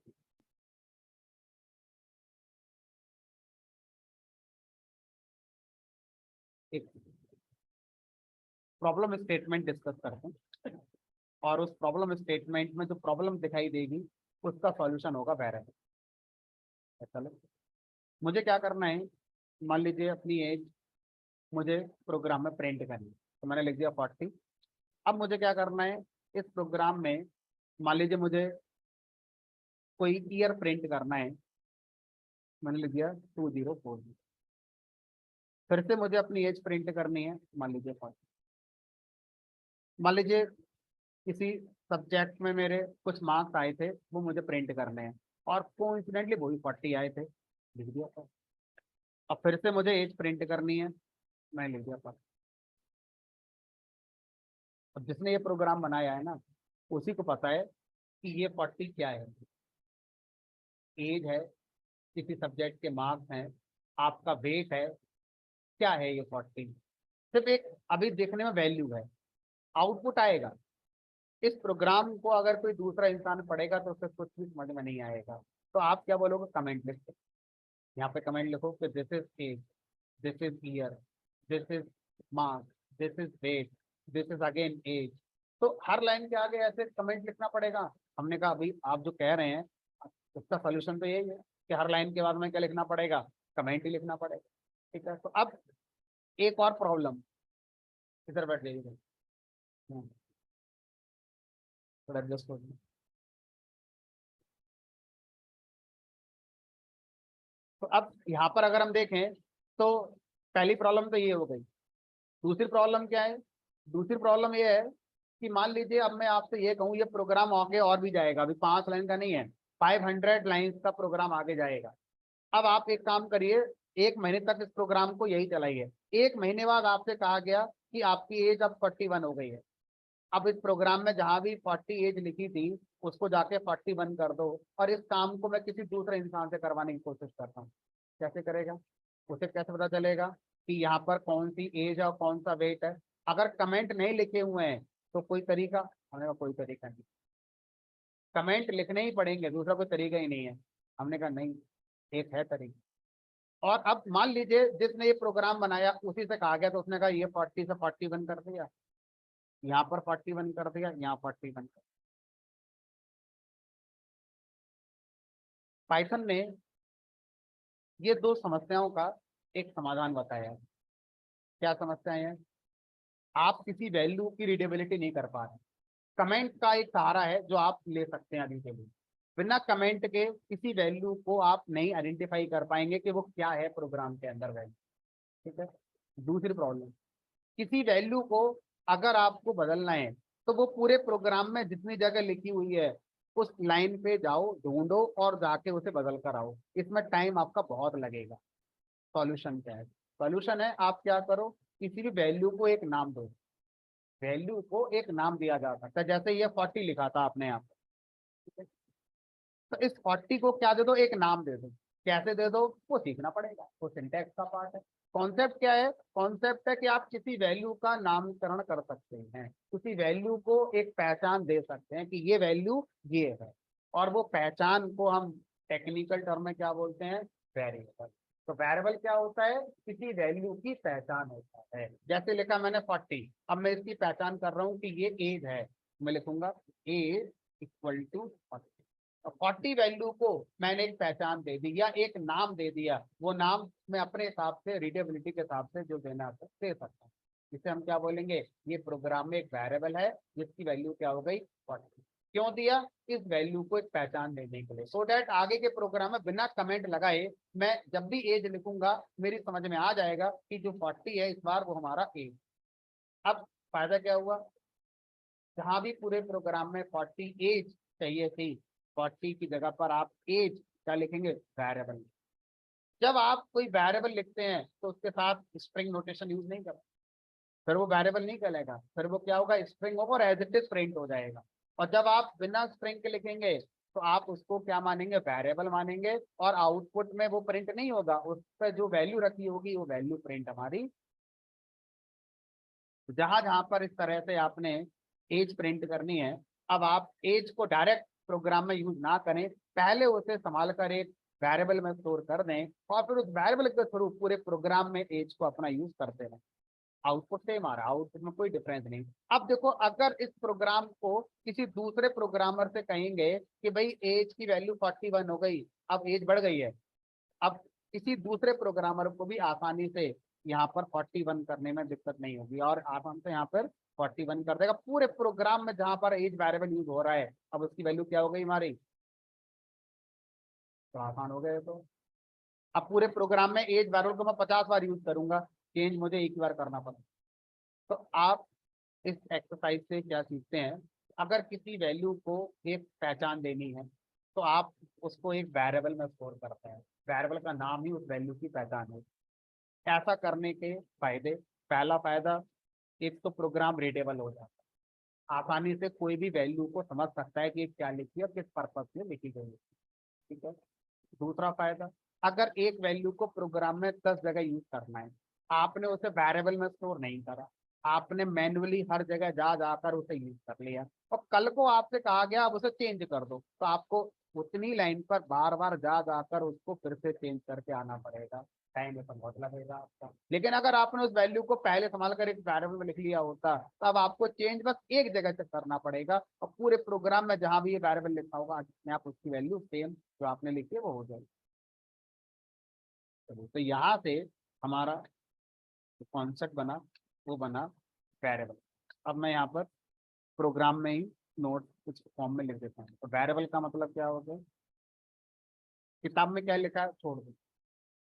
एक प्रॉब्लम स्टेटमेंट डिस्कस करते हैं, और उस प्रॉब्लम स्टेटमेंट में जो प्रॉब्लम दिखाई देगी उसका सॉल्यूशन होगा वेरिएबल। चलो, मुझे क्या करना है, मान लीजिए अपनी एज मुझे प्रोग्राम में प्रिंट करनी है, तो मैंने लिख दिया 40। अब मुझे क्या करना है, इस प्रोग्राम में मान लीजिए मुझे कोई ईयर प्रिंट करना है, मैंने लिख दिया 2040। फिर से मुझे अपनी एज प्रिंट करनी है, मान लीजिए 40। मान लीजिए किसी सब्जेक्ट में मेरे कुछ मार्क्स आए थे, वो मुझे प्रिंट करने हैं, और कोइंसिडेंटली वही 40 आए थे, लिख दिया था। अब फिर से मुझे एज प्रिंट करनी है, मैं लिख दिया था। अब जिसने ये प्रोग्राम बनाया है ना, उसी को पता है कि ये 40 क्या है, एज है, किसी सब्जेक्ट के मार्क्स हैं, आपका वेट है, क्या है ये 40। सिर्फ एक अभी देखने में वैल्यू है, आउटपुट आएगा। इस प्रोग्राम को अगर कोई दूसरा इंसान पढ़ेगा तो उसे कुछ भी समझ में नहीं आएगा। तो आप क्या बोलोगे, कमेंट लिखो, यहाँ पे कमेंट लिखो कि this is age, this is year, this is marks, this is weight, this is again age. तो हर लाइन के आगे ऐसे कमेंट लिखना पड़ेगा। हमने कहा अभी आप जो कह रहे हैं उसका सोल्यूशन तो यही है कि हर लाइन के बाद में क्या लिखना पड़ेगा, कमेंट ही लिखना पड़ेगा। ठीक है, तो अब एक और प्रॉब्लम, इधर बैठ जाइए, थोड़ा एडजस्ट हो जाए। तो अब यहाँ पर अगर हम देखें तो पहली प्रॉब्लम तो ये हो गई। दूसरी प्रॉब्लम क्या है, दूसरी प्रॉब्लम ये है कि मान लीजिए अब मैं आपसे ये कहूँ ये प्रोग्राम आगे और भी जाएगा, अभी 5 लाइन का नहीं है, 500 लाइन्स का प्रोग्राम आगे जाएगा। अब आप एक काम करिए, 1 महीने तक इस प्रोग्राम को यही चलाइए। 1 महीने बाद आपसे कहा गया कि आपकी एज अब 41 हो गई है। अब इस प्रोग्राम में जहां भी 40 एज लिखी थी उसको जाके 41 कर दो, और इस काम को मैं किसी दूसरे इंसान से करवाने की कोशिश करता हूँ। कैसे करेगा, उसे कैसे पता चलेगा कि यहाँ पर कौन सी एज है और कौन सा वेट है। अगर कमेंट नहीं लिखे हुए हैं तो कोई तरीका, हमने कहा कोई तरीका नहीं, कमेंट लिखने ही पड़ेंगे, दूसरा कोई तरीका ही नहीं है। हमने कहा नहीं, एक है तरीका। और अब मान लीजिए जिसने ये प्रोग्राम बनाया उसी से कहा गया, तो उसने कहा ये 40 से 41 कर दिया, यहाँ पर 41 कर दिया, यहाँ 41 कर। पाइथन ने ये दो समस्याओं का एक समाधान बताया है। क्या समस्याएं हैं, आप किसी वैल्यू की रीडेबिलिटी नहीं कर पा रहे, कमेंट का एक सहारा है जो आप ले सकते हैं अभी के लिए। बिना कमेंट के किसी वैल्यू को आप नहीं आइडेंटिफाई कर पाएंगे कि वो क्या है प्रोग्राम के अंदर वैल्यू। ठीक है, दूसरी प्रॉब्लम, किसी वैल्यू को अगर आपको बदलना है तो वो पूरे प्रोग्राम में जितनी जगह लिखी हुई है उस लाइन पे जाओ, ढूंढो और जाके उसे बदल कर आओ, इसमें टाइम आपका बहुत लगेगा। सॉल्यूशन क्या है, सॉल्यूशन है आप क्या करो, किसी भी वैल्यू को एक नाम दो, वैल्यू को एक नाम दिया जा सकता है। जैसे ये 40 लिखा था आपने यहाँ पे, तो इस 40 को क्या दे दो, एक नाम दे दो। कैसे दे दो वो सीखना पड़ेगा, वो सिंटैक्स का पार्ट है। कॉन्सेप्ट क्या है, कॉन्सेप्ट है कि आप किसी वैल्यू का नामकरण कर सकते हैं, किसी वैल्यू को एक पहचान दे सकते हैं कि ये वैल्यू ये है, और वो पहचान को हम टेक्निकल टर्म में क्या बोलते हैं, वेरिएबल। तो वेरिएबल क्या होता है, किसी वैल्यू की पहचान होता है। जैसे लिखा मैंने 40, अब मैं इसकी पहचान कर रहा हूँ कि ये एज है, मैं लिखूंगा एज इक्वल टू 40 वैल्यू को मैंने एक पहचान दे दी या एक नाम दे दिया, वो नाम मैं अपने हिसाब से रीडेबिलिटी के हिसाब से जो देना है दे सकता हूँ। इसे हम क्या बोलेंगे, ये प्रोग्राम में एक वेरिएबल है जिसकी वैल्यू क्या हो गई 40। क्यों दिया, इस वैल्यू को एक पहचान देने के लिए, सो दैट आगे के प्रोग्राम में बिना कमेंट लगाए मैं जब भी एज लिखूंगा मेरी समझ में आ जाएगा कि जो 40 है इस बार वो हमारा एज। अब फायदा क्या हुआ, जहां भी पूरे प्रोग्राम में 40 एज चाहिए थी, 40 की जगह पर आप एज क्या लिखेंगे, वेरिएबल। जब आप कोई वेरिएबल लिखते हैं तो उसके साथ स्ट्रिंग नोटेशन यूज नहीं करते, फिर वो वेरिएबल नहीं कहलाएगा, फिर वो क्या होगा, स्ट्रिंग होगा और एज इट इज प्रिंट हो जाएगा। और जब आप बिना स्ट्रिंग के लिखेंगे तो आप उसको क्या मानेंगे, वेरिएबल मानेंगे, और आउटपुट में वो प्रिंट नहीं होगा, उस पर जो वैल्यू रखी होगी वो वैल्यू प्रिंट हमारी। जहां जहां पर इस तरह से आपने एज प्रिंट करनी है, अब आप एज को डायरेक्ट प्रोग्राम में यूज ना करें, पहले उसे संभाल कर एक वेरिएबल में स्टोर कर दें और फिर उस वेरिएबल के थ्रू पूरे प्रोग्राम में एज को अपना यूज करते रहें। आउटपुट सेम आ रहा, आउटपुट में कोई डिफरेंस नहीं। अब देखो अगर इस प्रोग्राम को किसी दूसरे प्रोग्रामर से कहेंगे कि भाई एज की वैल्यू 41 हो गई, अब एज बढ़ गई है, अब किसी दूसरे प्रोग्रामर को भी आसानी से यहाँ पर 41 करने में दिक्कत नहीं होगी और आसान से यहाँ पर 41 कर देगा। पूरे प्रोग्राम में जहां पर एज वेरिएबल यूज हो रहा है, अब उसकी वैल्यू क्या हो गई हमारी, तो आसान हो गया। तो अब पूरे प्रोग्राम में एज वेरिएबल को मैं 50 बार यूज करूंगा, चेंज मुझे एक ही बार करना पड़ा। तो आप इस एक्सरसाइज से क्या सीखते हैं, अगर किसी वैल्यू को एक पहचान देनी है तो आप उसको एक वेरिएबल में स्टोर करते हैं, वेरिएबल का नाम ही उस वैल्यू की पहचान है। ऐसा करने के फायदे, पहला फायदा, एक तो प्रोग्राम रीडेबल हो जाता है, आसानी से कोई भी वैल्यू को समझ सकता है कि ये क्या लिखी है और किस पर्पज से लिखी गई है। ठीक है। दूसरा फायदा, अगर एक वैल्यू को प्रोग्राम में 10 जगह यूज करना है, आपने उसे वेरिएबल में स्टोर नहीं करा, आपने मैन्युअली हर जगह जा जाकर उसे यूज कर लिया, और कल को आपसे कहा गया आप उसे चेंज कर दो, तो आपको उतनी लाइन पर बार बार जा जाकर उसको फिर से चेंज करके आना पड़ेगा, टाइम तो बहुत लगेगा आपका। लेकिन अगर आपने उस वैल्यू को पहले संभाल कर एक वेरिएबल में लिख लिया होता, तो अब आपको चेंज बस एक जगह से करना पड़ेगा, और पूरे प्रोग्राम में जहां भी ये वेरिएबल लिखा होगा अपने आप उसकी वैल्यू सेम जो आपने लिखी है वो हो जाएगी। तो यहाँ से हमारा कॉन्सेप्ट बना, वो बना वेरिएबल। अब मैं यहाँ पर प्रोग्राम में ही नोट कुछ फॉर्म में लिख देता हूँ। तो वेरिएबल का मतलब क्या होगा, किताब में क्या लिखा है छोड़ दो,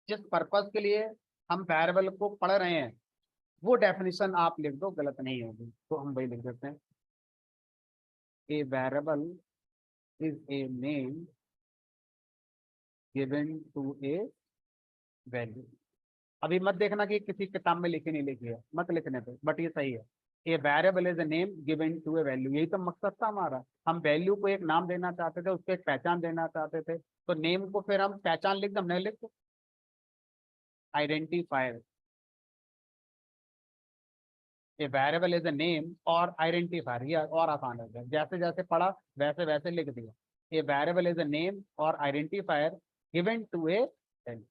जिस पर्पज के लिए हम वेरिएबल को पढ़ रहे हैं वो डेफिनेशन आप लिख दो, गलत नहीं होगी। तो हम वही लिख देते हैं, a variable is a name given to a value. अभी मत देखना कि किसी किताब में लिखी नहीं लिखी है, मत लिखने पे, बट ये सही है। A variable is a name given to a value, यही तो मकसद था हमारा। हम वैल्यू को एक नाम देना चाहते थे, उसको एक पहचान देना चाहते थे, तो नेम को फिर हम पहचान लिख दो, नहीं लिख दो identifier. A variable is a name और आइडेंटिफायर, ये और आसान हो गया, जैसे जैसे पढ़ा वैसे वैसे लिख दिया। A variable is a name और identifier given to a value.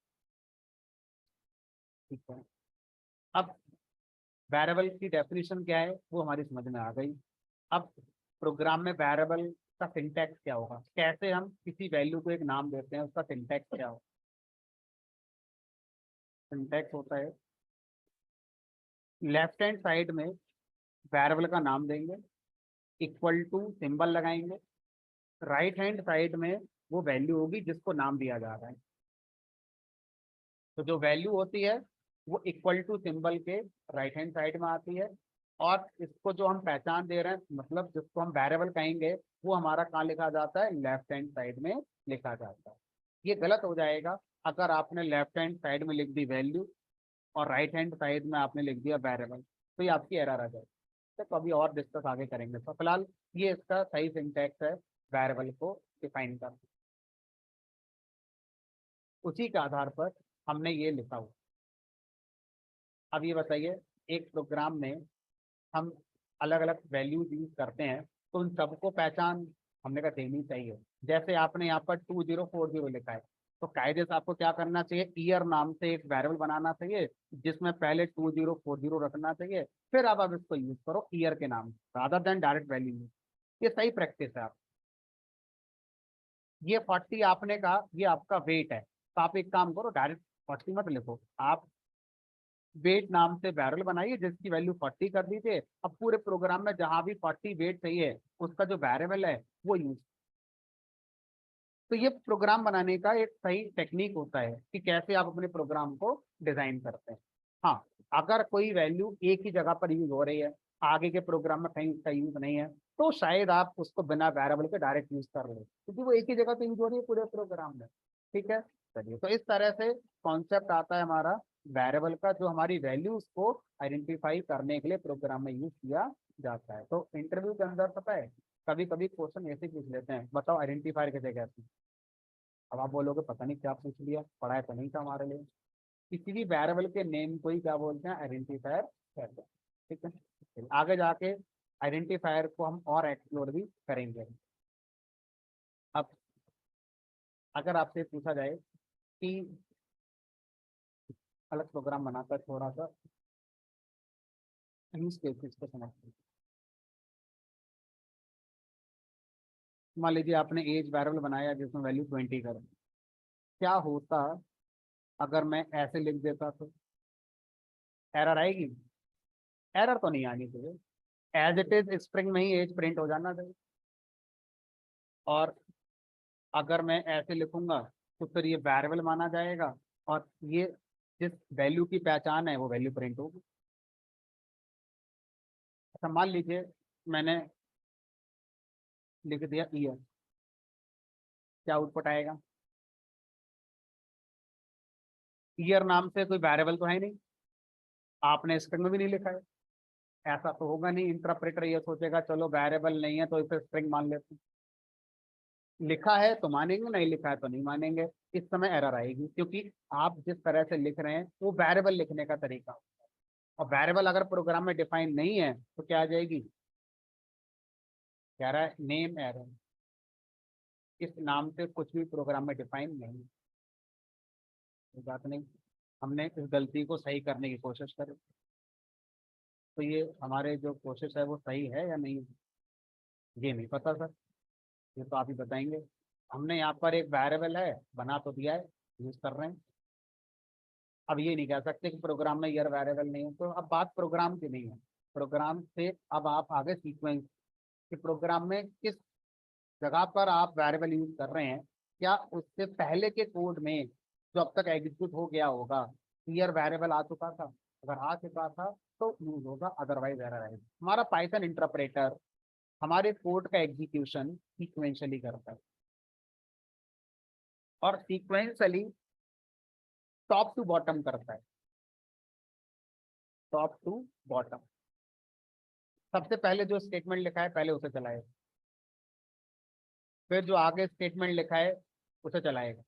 ठीक है। अब वेरिएबल की डेफिनेशन क्या है वो हमारी समझ में आ गई। अब प्रोग्राम में वेरिएबल का सिंटैक्स क्या होगा, कैसे हम किसी वैल्यू को एक नाम देते हैं, उसका सिंटैक्स क्या होगा। सिंटैक्स होता है, लेफ्ट हैंड साइड में वेरिएबल का नाम देंगे, इक्वल टू सिंबल लगाएंगे, राइट हैंड साइड में वो वैल्यू होगी जिसको नाम दिया जा रहा है। तो जो वैल्यू होती है वो इक्वल टू सिंबल के राइट हैंड साइड में आती है, और इसको जो हम पहचान दे रहे हैं, मतलब जिसको हम वेरिएबल कहेंगे, वो हमारा कहाँ लिखा जाता है, लेफ्ट हैंड साइड में लिखा जाता है। ये गलत हो जाएगा अगर आपने लेफ्ट हैंड साइड में लिख दी वैल्यू और राइट हैंड साइड में आपने लिख दिया वेरिएबल, तो ये आपकी एरर आ जाएगी। तो कभी और डिस्कस आगे करेंगे, तो फिलहाल ये इसका सही सिंटैक्स है वेरिएबल को डिफाइन करना। उसी के आधार पर हमने ये लिखा हुआ। अब ये बताइए, एक प्रोग्राम में हम अलग अलग वैल्यूज यूज करते हैं, तो उन सबको पहचान हमने कहा देनी चाहिए। जैसे आपने यहाँ पर 2040 लिखा है, तो कायदे से आपको क्या करना चाहिए, ईयर नाम से एक वेरिएबल बनाना चाहिए जिसमें पहले 2040 रखना चाहिए, फिर आप अब इसको यूज करो ईयर के नाम रादर देन डायरेक्ट वैल्यू। ये सही प्रैक्टिस है। आप ये 40 आपने कहा ये आपका वेट है, तो आप एक काम करो, डायरेक्ट 40 मत लिखो, आप वेट नाम से बैरल बनाइए जिसकी वैल्यू 40 कर दीजिए। अब पूरे प्रोग्राम में जहां भी 40 वेट चाहिए उसका जो वेरिएबल है वो यूज। तो ये प्रोग्राम बनाने का एक सही टेक्निक होता है कि कैसे आप अपने प्रोग्राम को डिजाइन करते हैं। हाँ, अगर कोई वैल्यू एक ही जगह पर यूज हो रही है, आगे के प्रोग्राम में कहीं उसका यूज नहीं है, तो शायद आप उसको बिना वेरिएबल के डायरेक्ट यूज कर ले, क्योंकि वो एक ही जगह पे यूज हो रही है पूरे प्रोग्राम में। ठीक है। चलिए, तो इस तरह से कॉन्सेप्ट आता है हमारा वेरिएबल का, जो हमारी वैल्यूज को आइडेंटिफाई करने के लिए प्रोग्राम में यूज किया जाता है। तो इंटरव्यू के अंदर पता है कभी कभी क्वेश्चन ऐसे पूछ लेते हैं, बताओ आइडेंटिफायर कैसे कहते हैं। अब आप बोलोगे पता नहीं क्या पूछ लिया, पढ़ाया तो नहीं था हमारे लिए। किसी भी वेरिएबल के नेम को ही क्या बोलते हैं, आइडेंटिफायर कहते हैं। ठीक है। चलिए, आगे जाके आइडेंटिफायर को हम और एक्सप्लोर भी करेंगे। अब अगर आपसे पूछा जाए कि अलग प्रोग्राम बनाकर थोड़ा सा यूज केसेस को समझते हैं। मान लीजिए आपने एज वेरिएबल बनाया जिसमें वैल्यू 20 कर, क्या होता अगर मैं ऐसे लिख देता, तो एरर आएगी, एरर तो नहीं आनी चाहिए। एज इट इज स्ट्रिंग में ही एज प्रिंट हो जाना चाहिए। और अगर मैं ऐसे लिखूंगा तो फिर ये वेरिएबल माना जाएगा और ये जिस वैल्यू की पहचान है वो वैल्यू प्रिंट होगी। अच्छा मान लीजिए मैंने लिख दिया ईयर, क्या आउटपुट आएगा? ईयर नाम से कोई वेरिएबल तो है नहीं, आपने स्ट्रिंग में भी नहीं लिखा है, ऐसा तो होगा नहीं। इंटरप्रेटर ये सोचेगा चलो वेरिएबल नहीं है तो इसे स्ट्रिंग मान लेते हैं। लिखा है तो मानेंगे, नहीं लिखा है तो नहीं मानेंगे। इस समय एरर आएगी क्योंकि आप जिस तरह से लिख रहे हैं वो वेरिएबल लिखने का तरीका, और वेरिएबल अगर प्रोग्राम में डिफाइन नहीं है तो क्या आ जाएगी? कह रहा है नेम एरर, इस नाम से कुछ भी प्रोग्राम में डिफाइन नहीं। कोई बात नहीं, हमने इस गलती को सही करने की कोशिश करी। तो ये हमारे जो कोशिश है वो सही है या नहीं, ये नहीं पता सर, ये तो आप ही बताएंगे। हमने यहाँ पर एक वेरिएबल है बना तो दिया है, यूज कर रहे हैं। अब ये नहीं कह सकते कि प्रोग्राम में ईयर वेरिएबल नहीं है। तो अब बात प्रोग्राम की नहीं है, प्रोग्राम से अब आप आगे सीक्वेंस कि प्रोग्राम में किस जगह पर आप वेरिएबल यूज कर रहे हैं। क्या उससे पहले के कोड में जो अब तक एग्जीक्यूट हो गया होगा ईयर वेरिएबल आ चुका था? अगर आ चुका था तो यूज होगा, अदरवाइज एरर आएगा। हमारा पाइथन इंटरप्रेटर हमारे कोड का एग्जीक्यूशन सीक्वेंशियली करता है, और सीक्वेंशियली टॉप टू बॉटम करता है, टॉप टू बॉटम। सबसे पहले जो स्टेटमेंट लिखा है पहले उसे चलाएगा, फिर जो आगे स्टेटमेंट लिखा है उसे चलाएगा।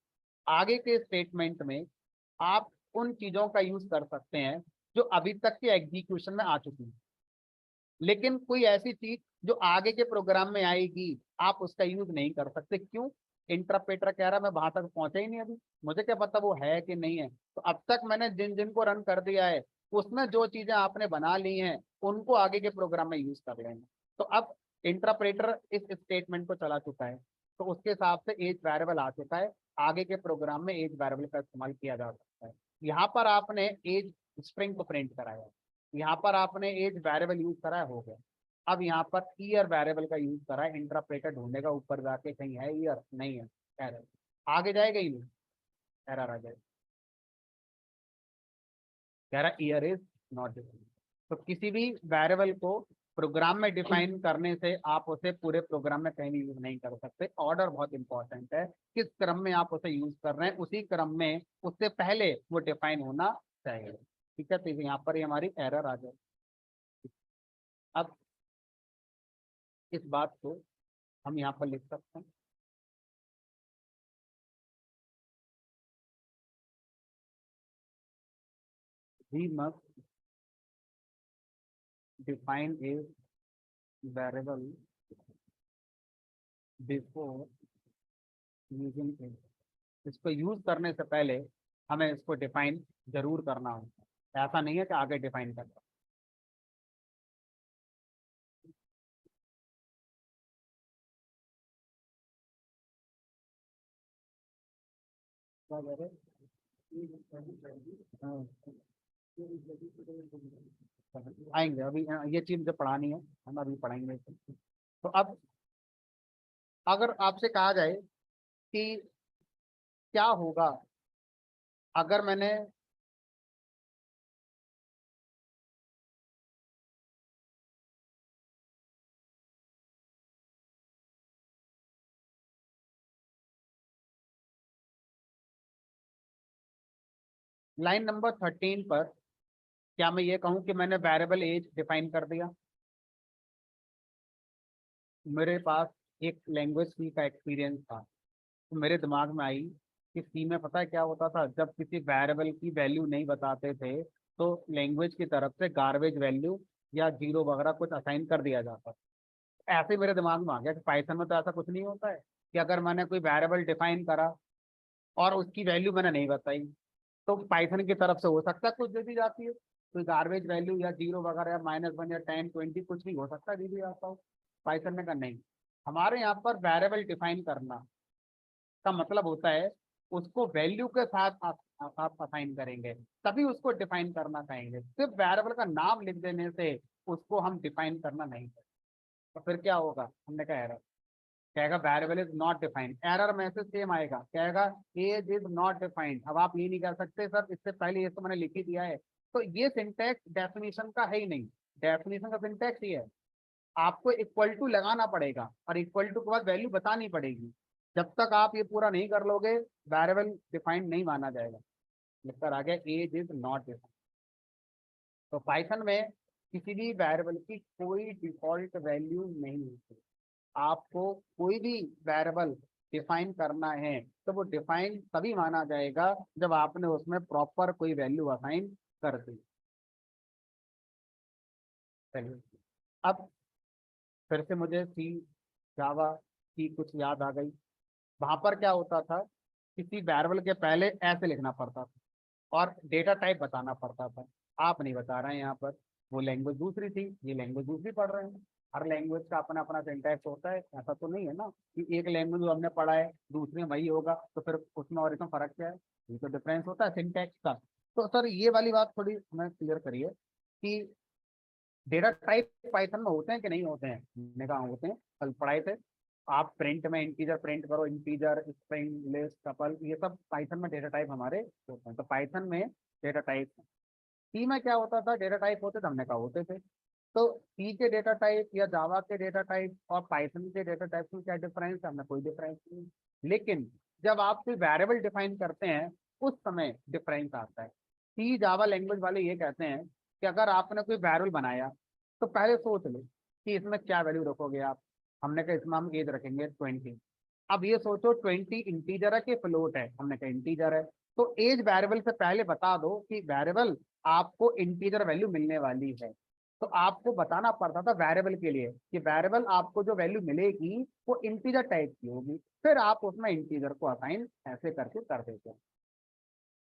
आगे के स्टेटमेंट में आप उन चीजों का यूज कर सकते हैं जो अभी तक के एग्जीक्यूशन में आ चुकी है, लेकिन कोई ऐसी चीज जो आगे के प्रोग्राम में आएगी आप उसका यूज नहीं कर सकते। क्यों? इंटरप्रेटर कह रहा है मैं वहां तक पहुंचा ही नहीं अभी, मुझे क्या पता वो है कि नहीं है। तो अब तक मैंने जिन जिन को रन कर दिया है उसमें जो चीजें आपने बना ली हैं उनको आगे के प्रोग्राम में यूज कर लेंगे। तो अब इंटरप्रेटर इस स्टेटमेंट को चला चुका है, तो उसके हिसाब से एज वेरिएबल आ चुका है, आगे के प्रोग्राम में एज वेरिएबल का इस्तेमाल किया जा सकता है। यहाँ पर आपने एज स्ट्रिंग को प्रिंट कराया, यहाँ पर आपने एज वेरिएबल यूज करा है, हो गया। अब यहाँ पर ईयर वेरिएबल का यूज करा है, इंटरप्रेटर ढूंढेगा ऊपर जाके कहीं है ईयर, नहीं है, एरर। आगे जाएगा ही नहीं, एरर आ जाएगा, कह रहा ईयर इज नॉट डिफाइंड। तो किसी भी वेरिएबल को प्रोग्राम में डिफाइन करने से आप उसे पूरे प्रोग्राम में कहीं भी यूज नहीं कर सकते। ऑर्डर बहुत इंपॉर्टेंट है, किस क्रम में आप उसे यूज कर रहे हैं उसी क्रम में उससे पहले वो डिफाइन होना चाहिए। ठीक है, तो यहाँ पर ही हमारी एरर आ जाए। अब इस बात को हम यहाँ पर लिख सकते हैं, we must define a variable before using it। इसको यूज करने से पहले हमें इसको डिफाइन जरूर करना होता है, ऐसा नहीं है कि आगे डिफाइन करना। क्या कह रहे? हाँ, आएंगे अभी, ये चीज जो पढ़ानी है हम अभी पढ़ाएंगे। तो अब अगर आपसे कहा जाए कि क्या होगा अगर मैंने लाइन नंबर 13 पर क्या मैं ये कहूँ कि मैंने वेरिएबल एज डिफाइन कर दिया? मेरे पास एक लैंग्वेज सी का एक्सपीरियंस था, तो मेरे दिमाग में आई कि सी में पता है क्या होता था, जब किसी वेरिएबल की वैल्यू नहीं बताते थे तो लैंग्वेज की तरफ से गार्बेज वैल्यू या जीरो वगैरह कुछ असाइन कर दिया जाता। ऐसे ही मेरे दिमाग में आ गया कि पाइथन में तो ऐसा कुछ नहीं होता है कि अगर मैंने कोई वेरिएबल डिफाइन करा और उसकी वैल्यू मैंने नहीं बताई तो पाइथन की तरफ से हो सकता है कुछ दे दी जाती है, कोई गार्बेज वैल्यू या जीरो वगैरह या -1 या 10 20 कुछ भी हो सकता है, दे दी जाता हो। पाइथन ने कहा नहीं, हमारे यहाँ पर वेरिएबल डिफाइन करना का मतलब होता है उसको वैल्यू के साथ आप असाइन करेंगे, तभी उसको डिफाइन करना कहेंगे। सिर्फ वेरिएबल का नाम लिख देने से उसको हम डिफाइन करना नहीं चाहते, तो फिर क्या होगा, हमने कहा एरर, कहेगा variable is not defined, error message same आएगा, कहेगा एज इज नॉट डिफाइंड। अब आप ये नहीं कर सकते सर इससे पहले ये तो मैंने लिख ही दिया है, तो ये सिंटैक्स डेफिनेशन का है ही नहीं, डेफिनेशन का सिंटैक्स ही है, आपको इक्वल टू लगाना पड़ेगा और इक्वल टू के बाद वैल्यू बतानी पड़ेगी। जब तक आप ये पूरा नहीं कर लोगे वेरिएबल डिफाइंड नहीं माना जाएगा। लिखकर आ गया एज इज नॉट डिफाइंड। तो पाइथन में किसी भी वेरिएबल की कोई डिफॉल्ट वैल्यू नहीं होती, आपको कोई भी वेरिएबल डिफाइन करना है तो वो डिफाइन तभी माना जाएगा जब आपने उसमें प्रॉपर कोई वैल्यू असाइन कर दी। चलिए अब फिर से मुझे सी जावा की कुछ याद आ गई। वहां पर क्या होता था, किसी वेरिएबल के पहले ऐसे लिखना पड़ता था और डेटा टाइप बताना पड़ता था। आप नहीं बता रहे हैं यहाँ पर, वो लैंग्वेज दूसरी थी, ये लैंग्वेज दूसरी पढ़ रहे हैं। हर लैंग्वेज का अपना अपना सिंटैक्स होता है, ऐसा तो नहीं है ना कि एक लैंग्वेज जो हमने पढ़ा है दूसरे में वही होगा, तो फिर उसमें और इसमें फर्क क्या है, ये तो डिफरेंस होता है सिंटैक्स का। तो सर ये वाली बात थोड़ी हमें क्लियर करिए कि डेटा टाइप पाइथन में होते हैं कि नहीं होते हैं। मैंने कहा होते हैं, कल पढ़ाए थे। आप प्रिंट में इंटीजर प्रिंट करो, इंटीजर, स्ट्रिंग, लिस्ट, टपल, ये सब पाइथन में डेटा टाइप हमारे होते हैं। तो पाइथन में डेटा टाइप, सी में क्या होता था, डेटा टाइप होते थे, हमने कहा होते थे। तो सी के डेटा टाइप या जावा के डेटा टाइप और पाइथन के डेटा टाइप में क्या डिफरेंस है, हमें कोई डिफरेंस नहीं। लेकिन जब आप कोई वेरिएबल डिफाइन करते हैं उस समय डिफरेंस आता है। सी जावा लैंग्वेज वाले ये कहते हैं कि अगर आपने कोई वेरिएबल बनाया तो पहले सोच लो कि इसमें क्या वैल्यू रखोगे आप। हमने कहा इसमें हम एज रखेंगे 20। अब ये सोचो 20 इंटीजर है कि फ्लोट है, हमने कहा इंटीजर है। तो एज वेरिएबल से पहले बता दो कि वेरिएबल आपको इंटीजर वैल्यू मिलने वाली है। तो आपको बताना पड़ता था वेरिएबल के लिए कि वेरिएबल आपको जो वैल्यू मिलेगी वो इंटीजर टाइप की होगी, फिर आप उसमें इंटीजर को असाइन ऐसे करके कर देते हैं।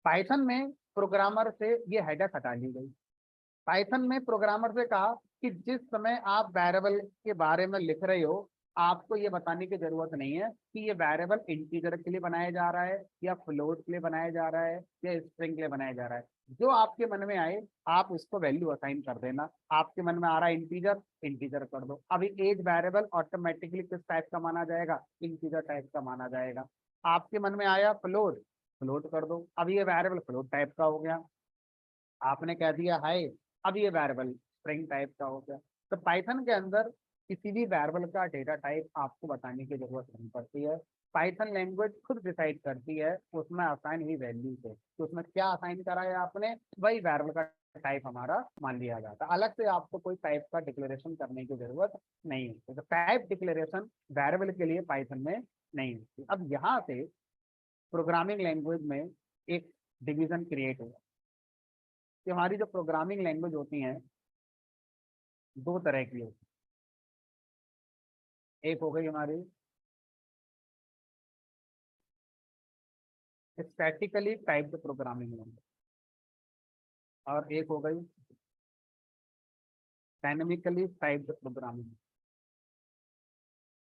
पाइथन में प्रोग्रामर से ये हेडक हटा ली गई। पाइथन में प्रोग्रामर से कहा कि जिस समय आप वेरिएबल के बारे में लिख रहे हो आपको ये बताने की जरूरत नहीं है कि ये वेरिएबल इंटीजर के लिए बनाया जा रहा है या फ्लोट के लिए बनाया जा रहा है या स्ट्रिंग के लिए बनाया जा रहा है। जो आपके मन में आए आप उसको वैल्यू असाइन कर देना। आपके मन में आ रहा है इंटीजर, इंटीजर कर दो। अभी एज वेरिएबल ऑटोमेटिकली किस टाइप का माना जाएगा, इंटीजर टाइप का माना जाएगा। आपके मन में आया फ्लोट, फ्लोट कर दो। अब ये वेरिएबल फ्लोट टाइप का हो गया। आपने कह दिया हाय, अब ये वेरिएबल स्ट्रिंग टाइप का हो गया। तो पाइथन के अंदर किसी भी वेरिएबल का डेटा टाइप आपको बताने की जरूरत नहीं पड़ती है। पाइथन लैंग्वेज खुद डिसाइड करती है उसमें असाइन हुई वैल्यू से, तो उसमें क्या असाइन करा है आपने, वही वेरिएबल का टाइप हमारा मान लिया जाता है। अलग से आपको कोई टाइप का डिक्लेरेशन करने की जरूरत नहीं होती। तो टाइप डिक्लेरेशन वेरिएबल के लिए पाइथन में नहीं होती। अब यहाँ से प्रोग्रामिंग लैंग्वेज में एक डिवीजन क्रिएट हुआ कि हमारी जो प्रोग्रामिंग लैंग्वेज होती हैं दो तरह की होती है। एक हो गई हमारी स्टैटिकली टाइप्ड प्रोग्रामिंग लैंग्वेज और एक हो गई dynamically typed programming.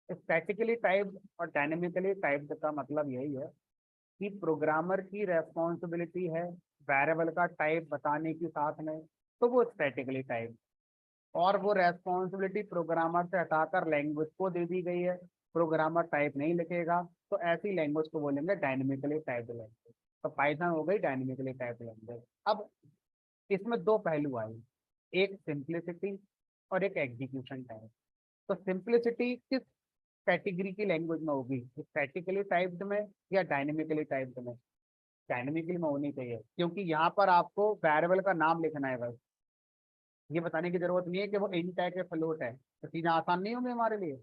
Statically typed और डायनेमिकली टाइप्ड का मतलब यही है कि प्रोग्रामर की रेस्पॉन्सिबिलिटी है वेरिएबल का टाइप बताने के साथ में, तो वो स्टैटिकली टाइप, और वो रेस्पॉन्सिबिलिटी प्रोग्रामर से हटाकर लैंग्वेज को दे दी गई है। प्रोग्रामर टाइप नहीं लिखेगा तो ऐसी लैंग्वेज को बोलेंगे डायनेमिकली टाइप्ड लैंग्वेज। तो पाइथन हो गई डायनेमिकली टाइप्ड लैंग्वेज। अब इसमें दो पहलू आए, एक सिंप्लिसिटी और एक एग्जीक्यूशन टाइम। तो सिंप्लिसिटी किस कैटेगरी की लैंग्वेज में होगी, स्टैटिकली टाइप्ड में या डायनेमिकली टाइप्ड में। डायनेमिकली में होनी चाहिए क्योंकि यहाँ पर आपको वेरिएबल का नाम लिखना है बस, ये बताने की जरूरत नहीं है कि वो इंट है कि फ्लोट है। तो चीजें आसान नहीं होंगी हमारे लिए।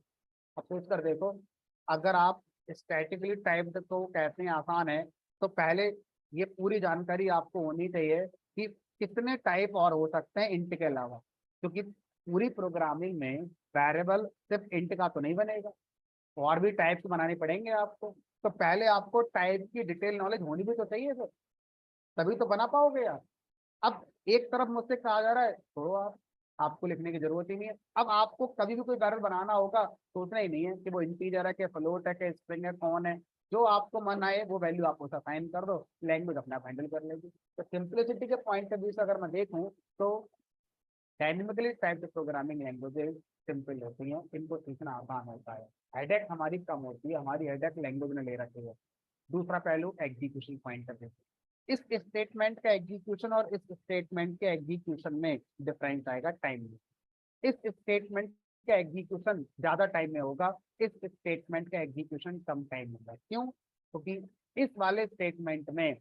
अब सोच कर देखो, अगर आप स्टैटिकली टाइप्ड को कहते हैं आसान है, तो पहले ये पूरी जानकारी आपको होनी चाहिए कि कितने टाइप और हो सकते हैं इंट के अलावा, क्योंकि पूरी प्रोग्रामिंग में वेरिएबल सिर्फ इंट का तो नहीं बनेगा, और भी टाइप्स बनाने पड़ेंगे आपको। तो पहले आपको टाइप की डिटेल नॉलेज होनी भी तो चाहिए सर, तभी तो बना पाओगे यार। अब एक तरफ मुझसे कहा जा रहा है छोड़ो आप, आपको लिखने की जरूरत ही नहीं है। अब आपको कभी भी कोई बैरल बनाना होगा, सोचना ही नहीं है कि वो इंटीजर है कि फ्लोट है कि स्ट्रिंग है, कौन है। जो आपको मन आए वो वैल्यू आप उसे असाइन कर दो, लैंग्वेज अपना हैंडल कर लेगी। तो सिंप्लिसिटी के पॉइंट ऑफ व्यू से अगर मैं देखूं तो dynamically typed programming languages simple होती हैं, इनको सीखना आसान होता है, हेडेक हमारी कम होती है, हमारी हेडेक लैंग्वेज ने ले रखी है। दूसरा पहलू एग्जीक्यूशन पॉइंट ऑफ व्यू, इस स्टेटमेंट का एग्जीक्यूशन और इस स्टेटमेंट के एग्जीक्यूशन में डिफरेंस आएगा टाइम में। इस स्टेटमेंट का एग्जीक्यूशन ज्यादा टाइम में होगा, इस स्टेटमेंट का एग्जीक्यूशन कम टाइम में होगा। क्यों? क्योंकि इस वाले स्टेटमेंट में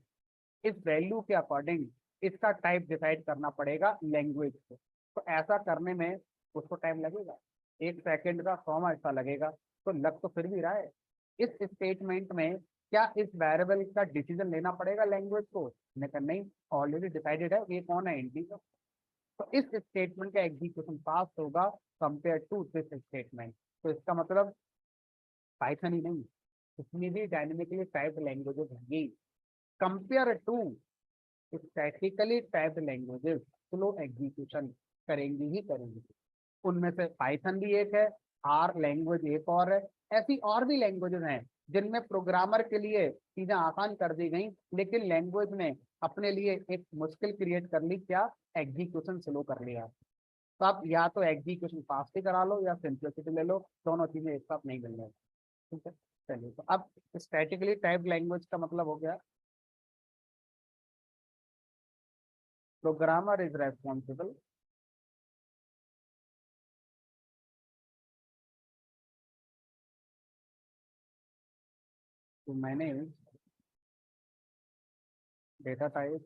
इस वैल्यू के अकॉर्डिंग इसका टाइप डिसाइड करना पड़ेगा लैंग्वेज को, तो ऐसा करने में उसको टाइम लगेगा, 1 सेकंड का 100 ऐसा लगेगा, तो लग तो फिर भी रहा है। इस स्टेटमेंट में क्या इस वेरिएबल का डिसीजन लेना पड़ेगा लैंग्वेज को? नहीं, ऑलरेडी डिसाइडेड है ये कौन है, इंटीजर। तो इस स्टेटमेंट का एग्जीक्यूशन फास्ट होगा कंपेयर टू दिस स्टेटमेंट। तो इसका मतलब पाइथन ही नहीं, इसमें भी डायनेमिकली टाइप्ड लैंग्वेजेस होंगी compare to statically typed languages, slow execution करेंगी ही करेंगी। उनमें से पाइथन भी एक है, आर लैंग्वेज एक और है, ऐसी और भी लैंग्वेजेस हैं जिनमें प्रोग्रामर के लिए चीजें आसान कर दी गई, लेकिन लैंग्वेज ने अपने लिए एक मुश्किल क्रिएट कर ली, क्या? एग्जीक्यूशन स्लो कर लिया। तो आप या तो एग्जीक्यूशन फास्ट ही करा लो या सिंप्लिसिटी ले लो, दोनों चीजें एक साथ नहीं मिलने। ठीक है, चलिए। तो अब स्टैटिकली टाइप्ड लैंग्वेज का मतलब हो गया programmer is responsible to manage data type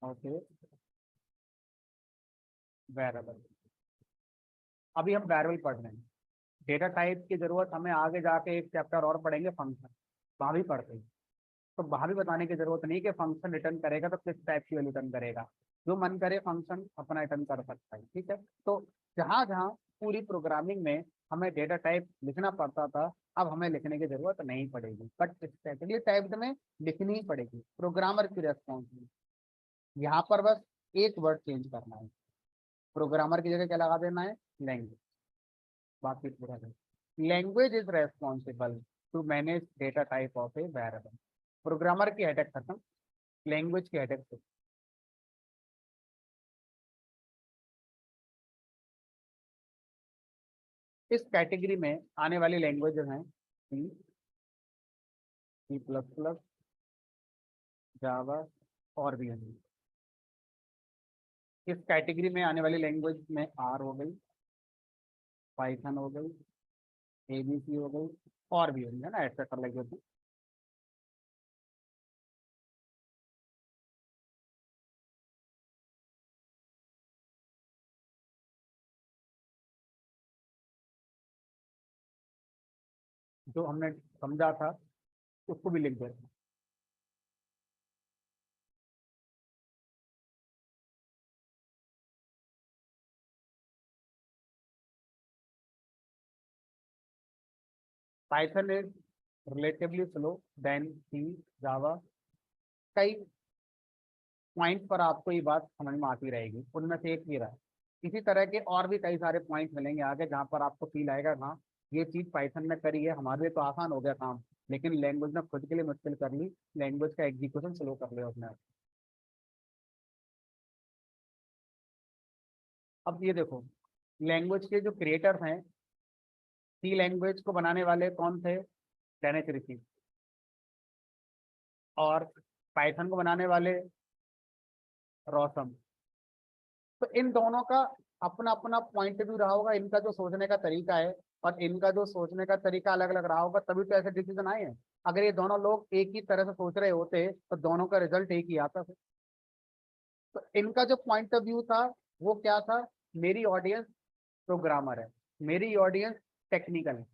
of a variable. अभी हम वेरिएबल पढ़ रहे हैं, डेटा टाइप की जरूरत हमें आगे जाके एक चैप्टर और पढ़ेंगे फंक्शन, वहां भी पढ़ते हैं। तो वहां भी बताने की जरूरत नहीं कि फंक्शन रिटर्न करेगा तो किस टाइप की वैल्यू रिटर्न करेगा, जो मन करे फंक्शन अपना रिटर्न कर सकता है। ठीक है, तो जहां जहां पूरी प्रोग्रामिंग में हमें डेटा टाइप लिखना पड़ता था, अब हमें लिखने की जरूरत नहीं पड़ेगी, बट स्टैटिकली टाइप्ड में लिखनी ही पड़ेगी, प्रोग्रामर की रेस्पॉन्सिबिलिटी। यहाँ पर बस एक वर्ड चेंज करना है, प्रोग्रामर की जगह क्या लगा देना है? लैंग्वेज। बाकी पूरा language is responsible to manage data type of a variable. Programmer की हेडेक खत्म, लैंग्वेज की हेडेक से। इस कैटेगरी में आने वाली लैंग्वेजेस हैं सी, C++, जावा और भी हैं। इस कैटेगरी में आने वाली लैंग्वेज में आर हो गई, पाइथन हो गई, एबीसी हो गई, और भी होंगे ना, एटसेट्रा लैंग्वेज। जो हमने समझा था उसको भी लिख देते हैं। Python is relatively slow than C, Java. कई पॉइंट पर आपको ये बात समझ में आती रहेगी, उनमें से एक भी रहा। इसी तरह के और भी कई सारे पॉइंट मिलेंगे आगे जहाँ पर आपको फील आएगा हाँ ये चीज पाइथन में करी है, हमारे लिए तो आसान हो गया काम, लेकिन लैंग्वेज ने खुद के लिए मुश्किल कर ली, लैंग्वेज का एग्जीक्यूशन स्लो कर लिया उसने। अब ये देखो, लैंग्वेज के जो क्रिएटर्स हैं, सी लैंग्वेज को बनाने वाले कौन थे? डेनिस ऋषि। और पाइथन को बनाने वाले रॉसम। तो इन दोनों का अपना अपना पॉइंट व्यू रहा होगा, इनका जो सोचने का तरीका है और इनका जो सोचने का तरीका अलग अलग रहा होगा, तभी तो ऐसे डिसीजन आए हैं। अगर ये दोनों लोग एक ही तरह से सोच रहे होते तो दोनों का रिजल्ट एक ही आता था। तो इनका जो पॉइंट ऑफ व्यू था वो क्या था? मेरी ऑडियंस प्रोग्रामर है, मेरी ऑडियंस टेक्निकल है।